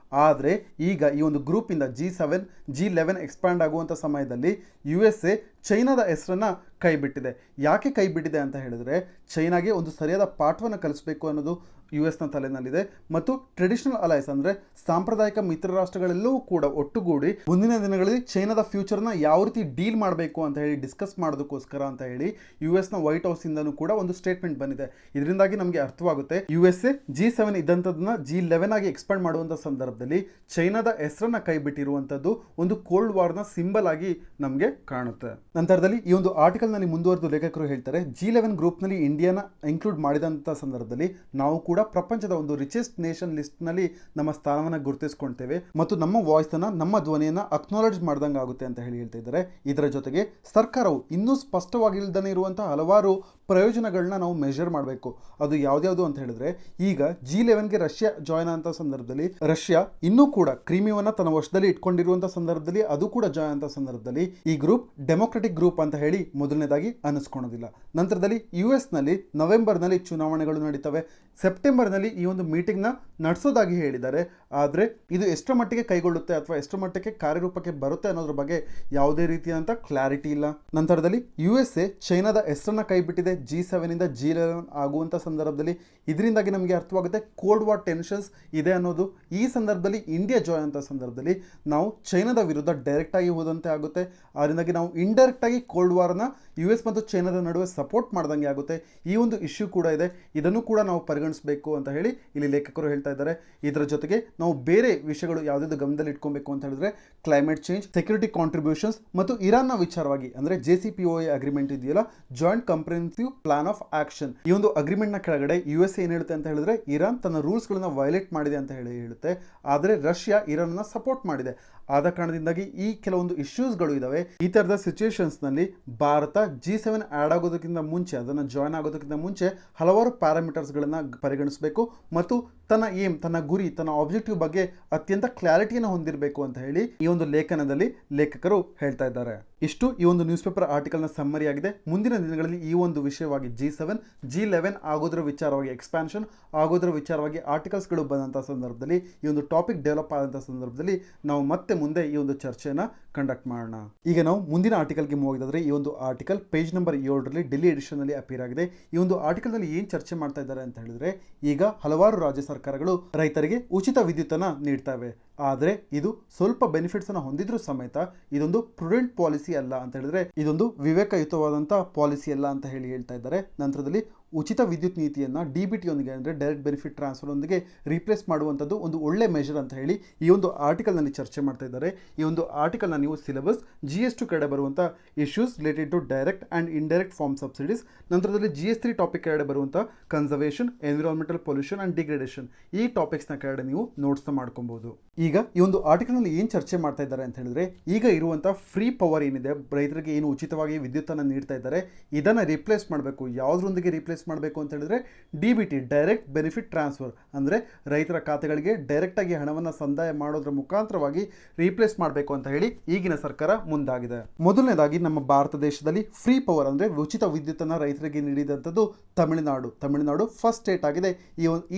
ಆದರೆ ಈಗ ಈ ಒಂದು ಗ್ರೂಪಿಂದ G7 G11 ಎಕ್ಸ್ಪ್ಯಾಂಡ್ ಆಗುವಂಥ ಸಮಯದಲ್ಲಿ USA ಚೈನಾದ ಹೆಸರನ್ನ ಕೈ ಬಿಟ್ಟಿದೆ. ಯಾಕೆ ಕೈ ಬಿಟ್ಟಿದೆ ಅಂತ ಹೇಳಿದ್ರೆ ಚೈನಾಗೆ ಒಂದು ಸರಿಯಾದ ಪಾಠವನ್ನು ಕಲಿಸಬೇಕು ಅನ್ನೋದು US ನ ತಲೆನಲ್ಲಿದೆ ಮತ್ತು ಟ್ರೆಡಿಷನಲ್ ಅಲೈನ್ಸ್ ಅಂದ್ರೆ ಸಾಂಪ್ರದಾಯಿಕ ಮಿತ್ರ ರಾಷ್ಟ್ರಗಳೆಲ್ಲವೂ ಕೂಡ ಒಟ್ಟುಗೂಡಿ ಮುಂದಿನ ದಿನಗಳಲ್ಲಿ ಚೈನಾದ ಫ್ಯೂಚರ್ನ ಯಾವ ರೀತಿ ಡೀಲ್ ಮಾಡಬೇಕು ಅಂತ ಹೇಳಿ ಡಿಸ್ಕಸ್ ಮಾಡೋದಕ್ಕೋಸ್ಕರ ಅಂತ ಹೇಳಿ US ನ ವೈಟ್ ಹೌಸ್ ಇಂದನೂ ಕೂಡ ಒಂದು ಸ್ಟೇಟ್ಮೆಂಟ್ ಬಂದಿದೆ. ಇದರಿಂದಾಗಿ ನಮಗೆ ಅರ್ಥವಾಗುತ್ತೆ USA G7 ಇದ್ದಂಥದ್ದನ್ನ G11 ಆಗಿ ಎಕ್ಸ್ಪ್ಯಾಂಡ್ ಮಾಡುವಂಥ ಸಂದರ್ಭದಲ್ಲಿ ಚೈನಾದ ಹೆಸರನ್ನ ಕೈ ಬಿಟ್ಟಿರುವಂಥದ್ದು ಒಂದು ಕೋಲ್ಡ್ ವಾರ್ನ ಸಿಂಬಲ್ ಆಗಿ ನಮಗೆ ಕಾಣುತ್ತೆ. ನಂತರದಲ್ಲಿ ಈ ಒಂದು ಆರ್ಟಿಕಲ್ನಲ್ಲಿ ಮುಂದುವರೆದು ಲೇಖಕರು ಹೇಳ್ತಾರೆ, G11 ಗ್ರೂಪ್ನಲ್ಲಿ ಇಂಡಿಯಾನ ಇನ್ಕ್ಲೂಡ್ ಮಾಡಿದಂಥ ಸಂದರ್ಭದಲ್ಲಿ ನಾವು ಕೂಡ ಪ್ರಪಂಚದ ಒಂದು ರಿಚೆಸ್ಟ್ ನೇಷನ್ ಲಿಸ್ಟ್ನಲ್ಲಿ ನಮ್ಮ ಸ್ಥಾನವನ್ನು ಗುರುತಿಸ್ಕೊಳ್ತೇವೆ ಮತ್ತು ನಮ್ಮ ವಾಯ್ಸನ್ನು, ನಮ್ಮ ಧ್ವನಿಯನ್ನು ಅಕ್ನಾಲೆಡ್ಜ್ ಮಾಡ್ದಂಗೆ ಆಗುತ್ತೆ ಅಂತ ಹೇಳ್ತಾ ಇದ್ದಾರೆ. ಇದರ ಜೊತೆಗೆ ಸರ್ಕಾರವು ಇನ್ನೂ ಸ್ಪಷ್ಟವಾಗಿಲ್ಲದೇ ಇರುವಂತಹ ಹಲವಾರು ಪ್ರಯೋಜನಗಳನ್ನ ನಾವು ಮೆಷರ್ ಮಾಡಬೇಕು. ಅದು ಯಾವ್ದ್ಯಾವುದು ಅಂತ ಹೇಳಿದ್ರೆ, ಈಗ G11ಗೆ ರಷ್ಯಾ ಜಾಯ್ನ್ ಅಂತ ಸಂದರ್ಭದಲ್ಲಿ ರಷ್ಯಾ ಇನ್ನೂ ಕೂಡ ಕ್ರೀಮಿಯಾವನ್ನು ತನ್ನ ವಶದಲ್ಲಿ ಇಟ್ಕೊಂಡಿರುವಂಥ ಸಂದರ್ಭದಲ್ಲಿ, ಅದು ಕೂಡ ಜಾಯ್ನ್ ಅಂತ ಸಂದರ್ಭದಲ್ಲಿ ಈ ಗ್ರೂಪ್ ಡೆಮೊಕ್ರೆಟಿಕ್ ಗ್ರೂಪ್ ಅಂತ ಹೇಳಿ ಮೊದಲನೇದಾಗಿ ಅನಿಸ್ಕೊಳೋದಿಲ್ಲ. ನಂತರದಲ್ಲಿ US ನಲ್ಲಿ ನವೆಂಬರ್ನಲ್ಲಿ ಚುನಾವಣೆಗಳು ನಡೀತವೆ. ಸೆಪ್ಟೆಂಬರ್ನಲ್ಲಿ ಈ ಒಂದು ಮೀಟಿಂಗ್ನ ನಡೆಸೋದಾಗಿ ಹೇಳಿದ್ದಾರೆ. ಆದರೆ ಇದು ಎಷ್ಟರ ಮಟ್ಟಿಗೆ ಕೈಗೊಳ್ಳುತ್ತೆ ಅಥವಾ ಎಷ್ಟರ ಮಟ್ಟಿಗೆ ಕಾರ್ಯರೂಪಕ್ಕೆ ಬರುತ್ತೆ ಅನ್ನೋದ್ರ ಬಗ್ಗೆ ಯಾವುದೇ ರೀತಿಯಾದಂಥ ಕ್ಲಾರಿಟಿ ಇಲ್ಲ. ನಂತರದಲ್ಲಿ USA ಚೈನಾದ ಹೆಸರನ್ನ ಕೈಬಿಟ್ಟಿದೆ G7 ಇಂದ G11 ಆಗುವಂಥ ಸಂದರ್ಭದಲ್ಲಿ. ಇದರಿಂದಾಗಿ ನಮಗೆ ಅರ್ಥವಾಗುತ್ತೆ ಕೋಲ್ಡ್ ವಾರ್ ಟೆನ್ಷನ್ಸ್ ಇದೆ ಅನ್ನೋದು. ಈ ಸಂದರ್ಭದಲ್ಲಿ ಇಂಡಿಯಾ ಜಾಯ್ನ್ ಅಂತ ಸಂದರ್ಭದಲ್ಲಿ ನಾವು ಚೈನಾದ ವಿರುದ್ಧ ಡೈರೆಕ್ಟ್ ಆಗಿ ಹೋದಂತೆ ಆಗುತ್ತೆ. ಅದರಿಂದಾಗಿ ನಾವು ಇಂಡೈರೆಕ್ಟ್ ಆಗಿ ಕೋಲ್ಡ್ ವಾರ್ನ US ಮತ್ತು ಚೈನಾದ ನಡುವೆ ಸಪೋರ್ಟ್ ಮಾಡ್ದಂಗೆ ಆಗುತ್ತೆ. ಈ ಒಂದು ಇಶ್ಯೂ ಕೂಡ ಇದೆ, ಇದನ್ನು ಕೂಡ ನಾವು ಪರಿಗಣಿಸಬೇಕು ಅಂತ ಹೇಳಿ ಇಲ್ಲಿ ಲೇಖಕರು ಹೇಳ್ತಾ ಇದ್ದಾರೆ. ಇದರ ಜೊತೆಗೆ ನಾವು ಬೇರೆ ವಿಷಯಗಳು ಯಾವುದಾದ್ರು ಗಮನದಲ್ಲಿ ಇಟ್ಕೊಬೇಕು ಅಂತ ಹೇಳಿದ್ರೆ ಕ್ಲೈಮೇಟ್ ಚೇಂಜ್, ಸೆಕ್ಯೂರಿಟಿ ಕಾಂಟ್ರಿಬ್ಯೂಷನ್ಸ್ ಮತ್ತು ಇರಾನ್ನ ವಿಚಾರವಾಗಿ ಅಂದರೆ JCPOA ಅಗ್ರಿಮೆಂಟ್ ಇದೆಯಲ್ಲ, joint comprehensive plan of action. ಈ ಒಂದು ಅಗ್ರಿಮೆಂಟ್ ನ ಕೆಳಗಡೆ USA ಏನ್ ಹೇಳುತ್ತೆ ಅಂತ ಹೇಳಿದ್ರೆ, ಇರಾನ್ ತನ್ನ ರೂಲ್ಸ್ ಗಳನ್ನ ವೈಲೇಟ್ ಮಾಡಿದೆ ಅಂತ ಹೇಳುತ್ತೆ. ಆದರೆ ರಷ್ಯಾ ಇರಾನ್ ನ ಸಪೋರ್ಟ್ ಮಾಡಿದೆ. ಆದ ಕಾರಣದಿಂದಾಗಿ ಈ ಕೆಲವೊಂದು ಇಶ್ಯೂಸ್ಗಳು ಇದಾವೆ. ಈ ತರದ ಸಿಚುಯೇಷನ್ಸ್ ನಲ್ಲಿ ಭಾರತ G7 ಆಡ್ ಆಗೋದಕ್ಕಿಂತ ಮುಂಚೆ, ಅದನ್ನು ಜಾಯ್ನ್ ಆಗೋದಕ್ಕಿಂತ ಮುಂಚೆ ಹಲವಾರು ಪ್ಯಾರಾಮೀಟರ್ಸ್ ಗಳನ್ನ ಪರಿಗಣಿಸಬೇಕು ಮತ್ತು ತನ್ನ ಏಮ್, ತನ್ನ ಗುರಿ, ತನ್ನ ಆಬ್ಜೆಕ್ಟಿವ್ ಬಗ್ಗೆ ಅತ್ಯಂತ ಕ್ಲಾರಿಟಿಯನ್ನು ಹೊಂದಿರಬೇಕು ಅಂತ ಹೇಳಿ ಈ ಒಂದು ಲೇಖನದಲ್ಲಿ ಲೇಖಕರು ಹೇಳ್ತಾ ಇದ್ದಾರೆ. ಇಷ್ಟು ಈ ಒಂದು ನ್ಯೂಸ್ ಪೇಪರ್ ಆರ್ಟಿಕಲ್ನ ಸಮ್ಮರಿ ಆಗಿದೆ. ಮುಂದಿನ ದಿನಗಳಲ್ಲಿ ಈ ಒಂದು ವಿಷಯವಾಗಿ G7, G11 ಆಗೋದ್ರ ವಿಚಾರವಾಗಿ, ಎಕ್ಸ್ಪಾನ್ಷನ್ ಆಗೋದ್ರ ವಿಚಾರವಾಗಿ ಆರ್ಟಿಕಲ್ಸ್ಗಳು ಬಂದಂಥ ಸಂದರ್ಭದಲ್ಲಿ, ಈ ಒಂದು ಟಾಪಿಕ್ ಡೆವಲಪ್ ಆದಂಥ ಸಂದರ್ಭದಲ್ಲಿ ನಾವು ಮತ್ತೆ ಮುಂದೆ ಈ ಒಂದು ಚರ್ಚೆಯನ್ನು ಕಂಡಕ್ಟ್ ಮಾಡೋಣ. ಈಗ ನಾವು ಮುಂದಿನ ಆರ್ಟಿಕಲ್ಗೆ ಹೋಗಿದ್ರೆ, ಈ ಒಂದು ಆರ್ಟಿಕಲ್ ಪೇಜ್ ನಂಬರ್ 7ರಲ್ಲಿ ಡೆಲ್ಲಿ ಎಡಿಷನ್ನಲ್ಲಿ ಅಪಿಯರ್ ಆಗಿದೆ. ಈ ಒಂದು ಆರ್ಟಿಕಲ್ನಲ್ಲಿ ಏನು ಚರ್ಚೆ ಮಾಡ್ತಾ ಇದ್ದಾರೆ ಅಂತ ಹೇಳಿದ್ರೆ, ಈಗ ಹಲವಾರು ರಾಜ್ಯ ಸರ್ಕಾರಗಳು ರೈತರಿಗೆ ಉಚಿತ ವಿದ್ಯುತ್ತನ್ನು ನೀಡ್ತವೆ. ಆದರೆ ಇದು ಸ್ವಲ್ಪ ಬೆನಿಫಿಟ್ಸ್ ಅನ್ನು ಹೊಂದಿದ್ರೂ ಸಮೇತ ಇದೊಂದು ಪ್ರುಡೆಂಟ್ ಪಾಲಿಸಿ ಅಲ್ಲ ಅಂತ ಹೇಳಿದ್ರೆ, ಇದೊಂದು ವಿವೇಕಯುತವಾದಂಥ ಪಾಲಿಸಿ ಅಲ್ಲ ಅಂತ ಹೇಳ್ತಾ ಇದ್ದಾರೆ. ನಂತರದಲ್ಲಿ ಉಚಿತ ವಿದ್ಯುತ್ ನೀತಿಯನ್ನ DBT ಯೊಂದಿಗೆ ಅಂದರೆ ಡೈರೆಕ್ಟ್ ಬೆನಿಫಿಟ್ ಟ್ರಾನ್ಸ್ಫರ್ ಒಂದಿಗೆ ರೀಪ್ಲೇಸ್ ಮಾಡುವಂಥದ್ದು ಒಂದು ಒಳ್ಳೆ ಮೆಷರ್ ಅಂತ ಹೇಳಿ ಈ ಒಂದು ಆರ್ಟಿಕಲ್ನಲ್ಲಿ ಚರ್ಚೆ ಮಾಡ್ತಾ ಇದ್ದಾರೆ. ಈ ಒಂದು ಆರ್ಟಿಕಲ್ನ ನೀವು ಸಿಲೆಬಸ್ GS2 ಕಡೆ ಬರುವಂಥ issues related to direct and indirect farm subsidies, ನಂತರದಲ್ಲಿ GS3 ಟಾಪಿಕ್ ಕೆಳಗಡೆ ಬರುವಂಥ conservation, environmental pollution and degradation, ಈ ಟಾಪಿಕ್ಸ್ನ ಕೆಳಗಡೆ ನೀವು ನೋಟ್ಸ್ನ ಮಾಡ್ಕೊಬಹುದು. ಈಗ ಈ ಒಂದು ಆರ್ಟಿಕಲ್ನಲ್ಲಿ ಏನು ಚರ್ಚೆ ಮಾಡ್ತಾ ಇದ್ದಾರೆ ಅಂತ ಹೇಳಿದ್ರೆ, ಈಗ ಇರುವಂಥ ಫ್ರೀ ಪವರ್ ಏನಿದೆ, ರೈತರಿಗೆ ಏನು ಉಚಿತವಾಗಿ ವಿದ್ಯುತ್ತನ್ನು ನೀಡ್ತಾ ಇದ್ದಾರೆ, ಇದನ್ನು ರಿಪ್ಲೇಸ್ ಮಾಡಬೇಕು. ಯಾವುದರೊಂದಿಗೆ ರಿಪ್ಲೇಸ್ ಮಾಡಬೇಕು ಅಂತ ಹೇಳಿದ್ರೆ DBT, ಡೈರೆಕ್ಟ್ ಬೆನಿಫಿಟ್ ಟ್ರಾನ್ಸ್ಫರ್, ಅಂದರೆ ರೈತರ ಖಾತೆಗಳಿಗೆ ಡೈರೆಕ್ಟ್ ಆಗಿ ಹಣವನ್ನು ಸಂದಾಯ ಮಾಡೋದ್ರ ಮುಖಾಂತರವಾಗಿ ರೀಪ್ಲೇಸ್ ಮಾಡಬೇಕು ಅಂತ ಹೇಳಿ ಈಗಿನ ಸರ್ಕಾರ ಮುಂದಾಗಿದೆ. ಮೊದಲನೇದಾಗಿ ನಮ್ಮ ಭಾರತ ದೇಶದಲ್ಲಿ ಫ್ರೀ ಪವರ್ ಅಂದರೆ ಉಚಿತ ವಿದ್ಯುತ್ತನ್ನು ರೈತರಿಗೆ ನೀಡಿದಂಥದ್ದು ತಮಿಳುನಾಡು ಫಸ್ಟ್ ಸ್ಟೇಟ್ ಆಗಿದೆ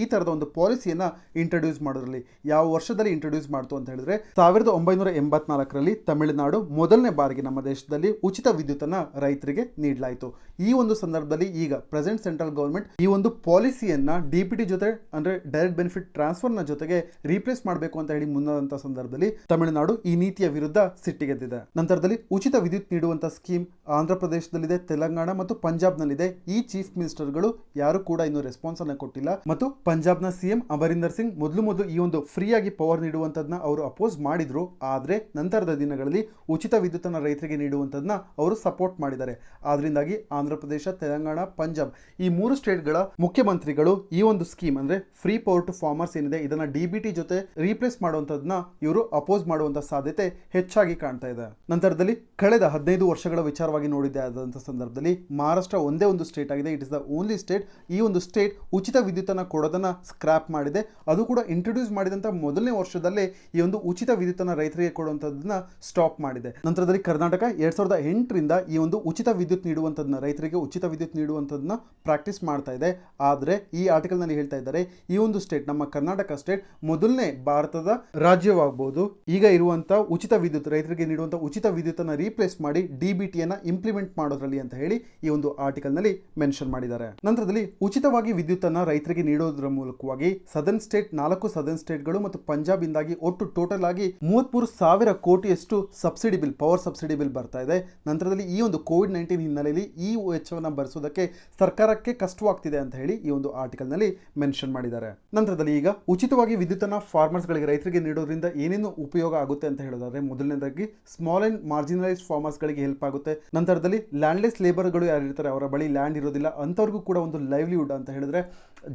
ಈ ತರದ ಒಂದು ಪಾಲಿಸಿಯನ್ನ ಇಂಟ್ರೊಡ್ಯೂಸ್ ಮಾಡೋದ್ರಲ್ಲಿ. ಯಾವ ವರ್ಷದಲ್ಲಿ ಇಂಟ್ರೊಡ್ಯೂಸ್ ಮಾಡ್ತು ಅಂತ ಹೇಳಿದ್ರೆ 1984ರಲ್ಲಿ ತಮಿಳುನಾಡು ಮೊದಲನೇ ಬಾರಿಗೆ ನಮ್ಮ ದೇಶದಲ್ಲಿ ಉಚಿತ ವಿದ್ಯುತ್ತನ್ನು ರೈತರಿಗೆ ನೀಡಲಾಯಿತು. ಈ ಒಂದು ಸಂದರ್ಭದಲ್ಲಿ ಈಗ ಪ್ರೆಸೆಂಟ್ ಸೆಂಟ್ರಲ್ ಗವರ್ಮೆಂಟ್ ಈ ಒಂದು ಪಾಲಿಸಿಯನ್ನ DBT ಜೊತೆ ಅಂದ್ರೆ ಡೈರೆಕ್ಟ್ ಬೆನಿಫಿಟ್ ಟ್ರಾನ್ಸ್ಫರ್ ನ ಜೊತೆಗೆ ರೀಪ್ಲೇಸ್ ಮಾಡಬೇಕು ಅಂತ ಹೇಳಿ ಮುಂದಾದಂತಹ ಸಂದರ್ಭದಲ್ಲಿ ತಮಿಳುನಾಡು ಈ ನೀತಿಯ ವಿರುದ್ಧ ಸಿಟ್ಟಿಗೆದ್ದಿದೆ. ನಂತರದಲ್ಲಿ ಉಚಿತ ವಿದ್ಯುತ್ ನೀಡುವಂತ ಸ್ಕೀಮ್ ಆಂಧ್ರ ಪ್ರದೇಶದಲ್ಲಿದೆ, ತೆಲಂಗಾಣ ಮತ್ತು ಪಂಜಾಬ್ನಲ್ಲಿದೆ. ಈ ಚೀಫ್ ಮಿನಿಸ್ಟರ್ಗಳು ಯಾರು ಕೂಡ ಇನ್ನು ರೆಸ್ಪಾನ್ಸ್ ಅನ್ನ ಕೊಟ್ಟಿಲ್ಲ ಮತ್ತು ಪಂಜಾಬ್ನ CM ಅಮರಿಂದರ್ ಸಿಂಗ್ ಮೊದಲು ಈ ಒಂದು ಫ್ರೀ ಆಗಿ ಪವರ್ ನೀಡುವಂತದನ್ನ ಅವರು ಅಪೋಸ್ ಮಾಡಿದ್ರು. ಆದ್ರೆ ನಂತರದ ದಿನಗಳಲ್ಲಿ ಉಚಿತ ವಿದ್ಯುತ್ತನ್ನ ರೈತರಿಗೆ ನೀಡುವಂತದನ್ನ ಅವರು ಸಪೋರ್ಟ್ ಮಾಡಿದ್ದಾರೆ. ಆದ್ರಿಂದಾಗಿ ಆಂಧ್ರ ಪ್ರದೇಶ, ತೆಲಂಗಾಣ, ಪಂಜಾಬ್ ಈ 3 ಸ್ಟೇಟ್ಗಳ ಮುಖ್ಯಮಂತ್ರಿಗಳು ಈ ಒಂದು ಸ್ಕೀಮ್ ಅಂದ್ರೆ ಫ್ರೀ ಪವರ್ ಟು ಫಾರ್ಮರ್ಸ್ ಏನಿದೆ ಇದನ್ನ DBT ಜೊತೆ ರೀಪ್ಲೇಸ್ ಮಾಡುವಂತದನ್ನ ಇವರು ಅಪೋಸ್ ಮಾಡುವಂತ ಸಾಧ್ಯತೆ ಹೆಚ್ಚಾಗಿ ಕಾಣ್ತಾ ಇದೆ. ನಂತರದಲ್ಲಿ ಕಳೆದ 15 ವರ್ಷಗಳ ವಿಚಾರವಾಗಿ ನೋಡಿದ್ದೆ ಆದಂತ ಸಂದರ್ಭದಲ್ಲಿ ಮಹಾರಾಷ್ಟ್ರ ಒಂದೇ ಒಂದು ಸ್ಟೇಟ್ ಆಗಿದೆ. It is the only state. ಈ ಒಂದು ಸ್ಟೇಟ್ ಉಚಿತ ವಿದ್ಯುತ್ತನ್ನು ಕೊಡೋದನ್ನ ಸ್ಕ್ರಾಪ್ ಮಾಡಿದೆ. ಅದು ಕೂಡ ಇಂಟ್ರೊಡ್ಯೂಸ್ ಮಾಡಿದಂತ ಮೊದಲನೇ ವರ್ಷದಲ್ಲೇ ಈ ಒಂದು ಉಚಿತ ವಿದ್ಯುತ್ತನ್ನು ರೈತರಿಗೆ ಕೊಡುವಂತದನ್ನ ಸ್ಟಾಪ್ ಮಾಡಿದೆ. ನಂತರದಲ್ಲಿ ಕರ್ನಾಟಕ 2008ರಿಂದ ಈ ಒಂದು ಉಚಿತ ವಿದ್ಯುತ್ ನೀಡುವಂತದನ್ನ ರೈತರಿಗೆ ಉಚಿತ ವಿದ್ಯುತ್ ನೀಡುವಂತದನ್ನ ಪ್ರಾಕ್ಟೀಸ್ ಮಾಡ್ತಾ ಇದೆ. ಆದರೆ ಈ ಆರ್ಟಿಕಲ್ ನಲ್ಲಿ ಹೇಳ್ತಾ ಇದ್ದಾರೆ, ಈ ಒಂದು ಸ್ಟೇಟ್ ನಮ್ಮ ಕರ್ನಾಟಕ ಸ್ಟೇಟ್ ಮೊದಲನೇ ಭಾರತದ ರಾಜ್ಯವಾಗಬಹುದು ಈಗ ಇರುವಂತಹ ಉಚಿತ ವಿದ್ಯುತ್ ರೈತರಿಗೆ ನೀಡುವಂತಹ ಉಚಿತ ವಿದ್ಯುತ್ ಅನ್ನು ರೀಪ್ಲೇಸ್ ಮಾಡಿ DBT ಯನ್ನು ಇಂಪ್ಲಿಮೆಂಟ್ ಮಾಡೋದ್ರಲ್ಲಿ ಅಂತ ಹೇಳಿ ಈ ಒಂದು ಆರ್ಟಿಕಲ್ ನಲ್ಲಿ ಮೆನ್ಷನ್ ಮಾಡಿದ್ದಾರೆ. ನಂತರದಲ್ಲಿ ಉಚಿತವಾಗಿ ವಿದ್ಯುತ್ ಅನ್ನ ರೈತರಿಗೆ ನೀಡೋದ್ರ ಮೂಲಕವಾಗಿ 4 ಸದರ್ನ್ ಸ್ಟೇಟ್ಗಳು ಮತ್ತು ಪಂಜಾಬ್ ಇಂದಾಗಿ ಒಟ್ಟು ಟೋಟಲ್ ಆಗಿ 33,000 ಕೋಟಿಯಷ್ಟು subsidy bill, power subsidy bill ಬರ್ತಾ ಇದೆ. ನಂತರದಲ್ಲಿ ಈ ಒಂದು ಕೋವಿಡ್-19 ಹಿನ್ನೆಲೆಯಲ್ಲಿ ಈ ವೆಚ್ಚವನ್ನು ಭರಿಸೋದಕ್ಕೆ ಸರ್ಕಾರ ಸರ್ಕಾರಕ್ಕೆ ಕಷ್ಟವಾಗ್ತಿದೆ ಅಂತ ಹೇಳಿ ಈ ಒಂದು ಆರ್ಟಿಕಲ್ನಲ್ಲಿ ಮೆನ್ಷನ್ ಮಾಡಿದ್ದಾರೆ. ನಂತರದಲ್ಲಿ ಈಗ ಉಚಿತವಾಗಿ ವಿದ್ಯುತ್ತನ್ನು ಫಾರ್ಮರ್ಸ್ಗಳಿಗೆ ರೈತರಿಗೆ ನೀಡೋದ್ರಿಂದ ಏನೇನು ಉಪಯೋಗ ಆಗುತ್ತೆ ಅಂತ ಹೇಳೋದಾದ್ರೆ, ಮೊದಲನೇದಾಗಿ ಸ್ಮಾಲ್ ಅಂಡ್ ಮಾರ್ಜಿನಲೈಸ್ಡ್ ಫಾರ್ಮರ್ಸ್ಗಳಿಗೆ ಹೆಲ್ಪ್ ಆಗುತ್ತೆ. ನಂತರದಲ್ಲಿ ಲ್ಯಾಂಡ್ಲೆಸ್ ಲೇಬರ್ಗಳು ಯಾರಿರ್ತಾರೆ, ಅವರ ಬಳಿ ಲ್ಯಾಂಡ್ ಇರೋದಿಲ್ಲ, ಅಂಥವ್ರಿಗೂ ಕೂಡ ಒಂದು ಲೈವ್ಲಿಹುಡ್ ಅಂತ ಹೇಳಿದ್ರೆ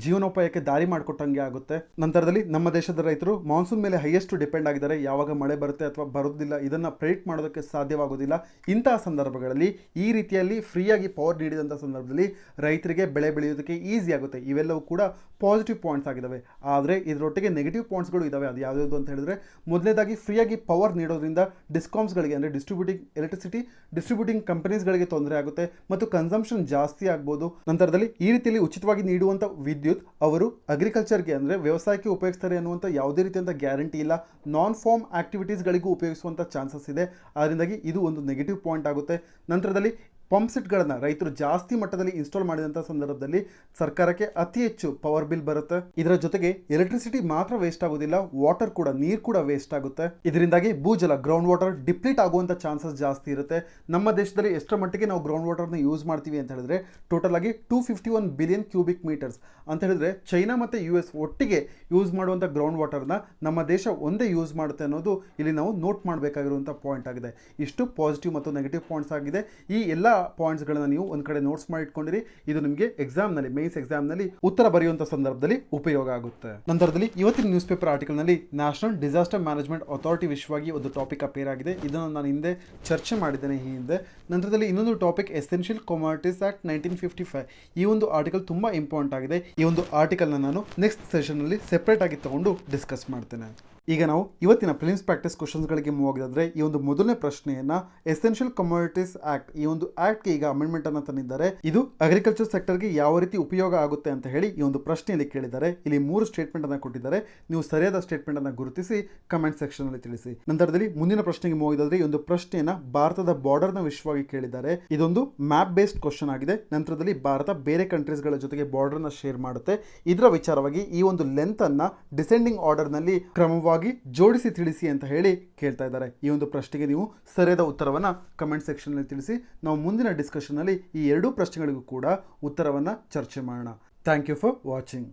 ಜೀವನೋಪಾಯಕ್ಕೆ ದಾರಿ ಮಾಡಿಕೊಟ್ಟಂಗೆ ಆಗುತ್ತೆ. ನಂತರದಲ್ಲಿ ನಮ್ಮ ದೇಶದ ರೈತರು ಮಾನ್ಸೂನ್ ಮೇಲೆ ಹೈಯೆಸ್ಟ್ ಡಿಪೆಂಡ್ ಆಗಿದ್ದಾರೆ. ಯಾವಾಗ ಮಳೆ ಬರುತ್ತೆ ಅಥವಾ ಬರೋದಿಲ್ಲ ಇದನ್ನು ಪ್ರೆಡಿಕ್ಟ್ ಮಾಡೋದಕ್ಕೆ ಸಾಧ್ಯವಾಗೋದಿಲ್ಲ. ಇಂತಹ ಸಂದರ್ಭಗಳಲ್ಲಿ ಈ ರೀತಿಯಲ್ಲಿ ಫ್ರೀಯಾಗಿ ಪವರ್ ನೀಡಿದಂಥ ಸಂದರ್ಭದಲ್ಲಿ ರೈತರಿಗೆ ಬೆಳೆ ಬೆಳೆಯೋದಕ್ಕೆ ಈಸಿ ಆಗುತ್ತೆ. ಇವೆಲ್ಲವೂ ಕೂಡ ಪಾಸಿಟಿವ್ ಪಾಯಿಂಟ್ಸ್ ಆಗಿದ್ದಾವೆ. ಆದರೆ ಇದರೊಟ್ಟಿಗೆ ನೆಗೆಟಿವ್ ಪಾಯಿಂಟ್ಸ್ಗಳು ಇದ್ದಾವೆ. ಅದು ಯಾವ್ಯಾವುದು ಅಂತ ಹೇಳಿದ್ರೆ, ಮೊದಲನೇದಾಗಿ ಫ್ರೀಯಾಗಿ ಪವರ್ ನೀಡೋದ್ರಿಂದ ಡಿಸ್ಕಾಮ್ಸ್ಗಳಿಗೆ ಅಂದರೆ ಡಿಸ್ಟ್ರಿಬ್ಯೂಟಿಂಗ್ ಕಂಪನೀಸ್ಗಳಿಗೆ ತೊಂದರೆ ಆಗುತ್ತೆ ಮತ್ತು ಕನ್ಸಂಪ್ಷನ್ ಜಾಸ್ತಿ ಆಗ್ಬೋದು. ನಂತರದಲ್ಲಿ ಈ ರೀತಿಯಲ್ಲಿ ಉಚಿತವಾಗಿ ನೀಡುವಂಥ ವಿದ್ಯುತ್ ಅವರು ಅಗ್ರಿಕಲ್ಚರ್ಗೆ ಅಂದರೆ ವ್ಯವಸಾಯಕ್ಕೆ ಉಪಯೋಗಿಸ್ತಾರೆ ಅನ್ನುವಂಥ ಯಾವುದೇ ರೀತಿಯಂಥ ಗ್ಯಾರಂಟಿ ಇಲ್ಲ. ನಾನ್ ಫಾರ್ಮ್ ಆಕ್ಟಿವಿಟೀಸ್ಗಳಿಗೂ ಉಪಯೋಗಿಸುವಂಥ ಚಾನ್ಸಸ್ ಇದೆ. ಅದರಿಂದಾಗಿ ಇದು ಒಂದು ನೆಗೆಟಿವ್ ಪಾಯಿಂಟ್ ಆಗುತ್ತೆ. ನಂತರದಲ್ಲಿ ಪಂಪ್ ಸೆಟ್ಗಳನ್ನು ರೈತರು ಜಾಸ್ತಿ ಮಟ್ಟದಲ್ಲಿ ಇನ್ಸ್ಟಾಲ್ ಮಾಡಿದಂಥ ಸಂದರ್ಭದಲ್ಲಿ ಸರ್ಕಾರಕ್ಕೆ ಅತಿ ಹೆಚ್ಚು ಪವರ್ ಬಿಲ್ ಬರುತ್ತೆ. ಇದರ ಜೊತೆಗೆ ಎಲೆಕ್ಟ್ರಿಸಿಟಿ ಮಾತ್ರ ವೇಸ್ಟ್ ಆಗೋದಿಲ್ಲ, ವಾಟರ್ ಕೂಡ, ನೀರು ಕೂಡ ವೇಸ್ಟ್ ಆಗುತ್ತೆ. ಇದರಿಂದಾಗಿ ಭೂಜಲ ಗ್ರೌಂಡ್ ವಾಟರ್ ಡಿಪ್ಲೀಟ್ ಆಗುವಂಥ ಚಾನ್ಸಸ್ ಜಾಸ್ತಿ ಇರುತ್ತೆ. ನಮ್ಮ ದೇಶದಲ್ಲಿ ಎಷ್ಟರ ಮಟ್ಟಿಗೆ ನಾವು ಗ್ರೌಂಡ್ ವಾಟರ್ನ ಯೂಸ್ ಮಾಡ್ತೀವಿ ಅಂತ ಹೇಳಿದ್ರೆ ಟೋಟಲ್ ಆಗಿ 251 ಬಿಲಿಯನ್ ಕ್ಯೂಬಿಕ್ ಮೀಟರ್ಸ್ ಅಂತ ಹೇಳಿದ್ರೆ ಚೈನಾ ಮತ್ತು US ಒಟ್ಟಿಗೆ ಯೂಸ್ ಮಾಡುವಂಥ ಗ್ರೌಂಡ್ ವಾಟರ್ನ ನಮ್ಮ ದೇಶ ಒಂದೇ ಯೂಸ್ ಮಾಡುತ್ತೆ ಅನ್ನೋದು ಇಲ್ಲಿ ನಾವು ನೋಟ್ ಮಾಡಬೇಕಾಗಿರುವಂಥ ಪಾಯಿಂಟ್ ಆಗಿದೆ. ಇಷ್ಟು ಪಾಸಿಟಿವ್ ಮತ್ತು ನೆಗೆಟಿವ್ ಪಾಯಿಂಟ್ಸ್ ಆಗಿದೆ. ಈ ಎಲ್ಲ ಪಾಯಿಂಟ್ಸ್ಗಳನ್ನು ನೀವು ಒಂದು ಕಡೆ ನೋಟ್ಸ್ ಮಾಡಿ ಇಟ್ಕೊಂಡಿರಿ. ಇದು ನಿಮಗೆ ಎಕ್ಸಾಮ್ನಲ್ಲಿ, ಮೇನ್ಸ್ ಎಕ್ಸಾಮ್ನಲ್ಲಿ ಉತ್ತರ ಬರೆಯುವಂಥ ಸಂದರ್ಭದಲ್ಲಿ ಉಪಯೋಗ ಆಗುತ್ತೆ. ನಂತರದಲ್ಲಿ ಇವತ್ತಿನ ನ್ಯೂಸ್ ಪೇಪರ್ ಆರ್ಟಿಕಲ್ನಲ್ಲಿ ನ್ಯಾಷನಲ್ ಡಿಸಾಸ್ಟರ್ ಮ್ಯಾನೇಜ್ಮೆಂಟ್ ಅಥಾರಿಟಿ ವಿಷಯವಾಗಿ ಒಂದು ಟಾಪಿಕ್ ಅಪೇರ್ ಆಗಿದೆ. ಇದನ್ನು ನಾನು ಹಿಂದೆ ಚರ್ಚೆ ಮಾಡಿದ್ದೇನೆ ಈ ಹಿಂದೆ. ನಂತರದಲ್ಲಿ ಇನ್ನೊಂದು ಟಾಪಿಕ್ ಎಸೆನ್ಷಿಯಲ್ ಕಮೋಡಿಟೀಸ್ ಆಕ್ಟ್ 1955. ಈ ಒಂದು ಆರ್ಟಿಕಲ್ ತುಂಬ ಇಂಪಾರ್ಟೆಂಟ್ ಆಗಿದೆ. ಈ ಒಂದು ಆರ್ಟಿಕಲ್ನ ನಾನು ನೆಕ್ಸ್ಟ್ ಸೆಷನ್ನಲ್ಲಿ ಸೆಪ್ರೇಟ್ ಆಗಿ ತಗೊಂಡು ಡಿಸ್ಕಸ್ ಮಾಡ್ತೇನೆ. ಈಗ ನಾವು ಇವತ್ತಿನ ಪ್ರಿಲಿಮ್ಸ್ ಪ್ರಾಕ್ಟೀಸ್ ಕ್ವಶನ್ಸ್ಗಳಿಗೆ ಮೂವ್ ಆಗಿದ್ರೆ, ಈ ಒಂದು ಮೊದಲನೇ ಪ್ರಶ್ನೆಯನ್ನ ಎಸೆನ್ಷಿಯಲ್ ಕಮೋಡಿಟೀಸ್ ಆಕ್ಟ್, ಈ ಒಂದು ಆಕ್ಟ್ಗೆ ಈಗ ಅಮೆಂಡ್ಮೆಂಟ್ ಅನ್ನು ತಂದಿದ್ದಾರೆ. ಇದು ಅಗ್ರಿಕಲ್ಚರ್ ಸೆಕ್ಟರ್ಗೆ ಯಾವ ರೀತಿ ಉಪಯೋಗ ಆಗುತ್ತೆ ಅಂತ ಹೇಳಿ ಈ ಒಂದು ಪ್ರಶ್ನೆಯಲ್ಲಿ ಕೇಳಿದ್ದಾರೆ. ಇಲ್ಲಿ 3 ಸ್ಟೇಟ್ಮೆಂಟ್ ಅನ್ನು ಕೊಟ್ಟಿದ್ದಾರೆ. ನೀವು ಸರಿಯಾದ ಸ್ಟೇಟ್ಮೆಂಟ್ ಅನ್ನು ಗುರುತಿಸಿ ಕಮೆಂಟ್ ಸೆಕ್ಷನ್ ಅಲ್ಲಿ ತಿಳಿಸಿ. ನಂತರದಲ್ಲಿ ಮುಂದಿನ ಪ್ರಶ್ನೆಗೆ ಮೂವ್ ಆಗಿದ್ರೆ, ಈ ಒಂದು ಪ್ರಶ್ನೆಯನ್ನ ಭಾರತದ ಬಾರ್ಡರ್ನ ವಿಷಯವಾಗಿ ಕೇಳಿದ್ದಾರೆ. ಇದೊಂದು ಮ್ಯಾಪ್ ಬೇಸ್ಡ್ ಕ್ವಶನ್ ಆಗಿದೆ. ನಂತರದಲ್ಲಿ ಭಾರತ ಬೇರೆ ಕಂಟ್ರೀಸ್ಗಳ ಜೊತೆಗೆ ಬಾರ್ಡರ್ನ ಶೇರ್ ಮಾಡುತ್ತೆ. ಇದರ ವಿಚಾರವಾಗಿ ಈ ಒಂದು ಲೆಂತ್ ಅನ್ನ ಡಿಸೆಂಡಿಂಗ್ ಆರ್ಡರ್ ನಲ್ಲಿ ಕ್ರಮವಾಗಿ ಜೋಡಿಸಿ ತಿಳಿಸಿ ಅಂತ ಹೇಳಿ ಕೇಳ್ತಾ ಇದ್ದಾರೆ. ಈ ಒಂದು ಪ್ರಶ್ನೆಗೆ ನೀವು ಸರಿಯಾದ ಉತ್ತರವನ್ನ ಕಮೆಂಟ್ ಸೆಕ್ಷನ್ ಅಲ್ಲಿ ತಿಳಿಸಿ. ನಾವು ಮುಂದಿನ ಡಿಸ್ಕಷನ್ ಅಲ್ಲಿ ಈ 2 ಪ್ರಶ್ನೆಗಳಿಗೂ ಕೂಡ ಉತ್ತರವನ್ನ ಚರ್ಚೆ ಮಾಡೋಣ. Thank you for watching.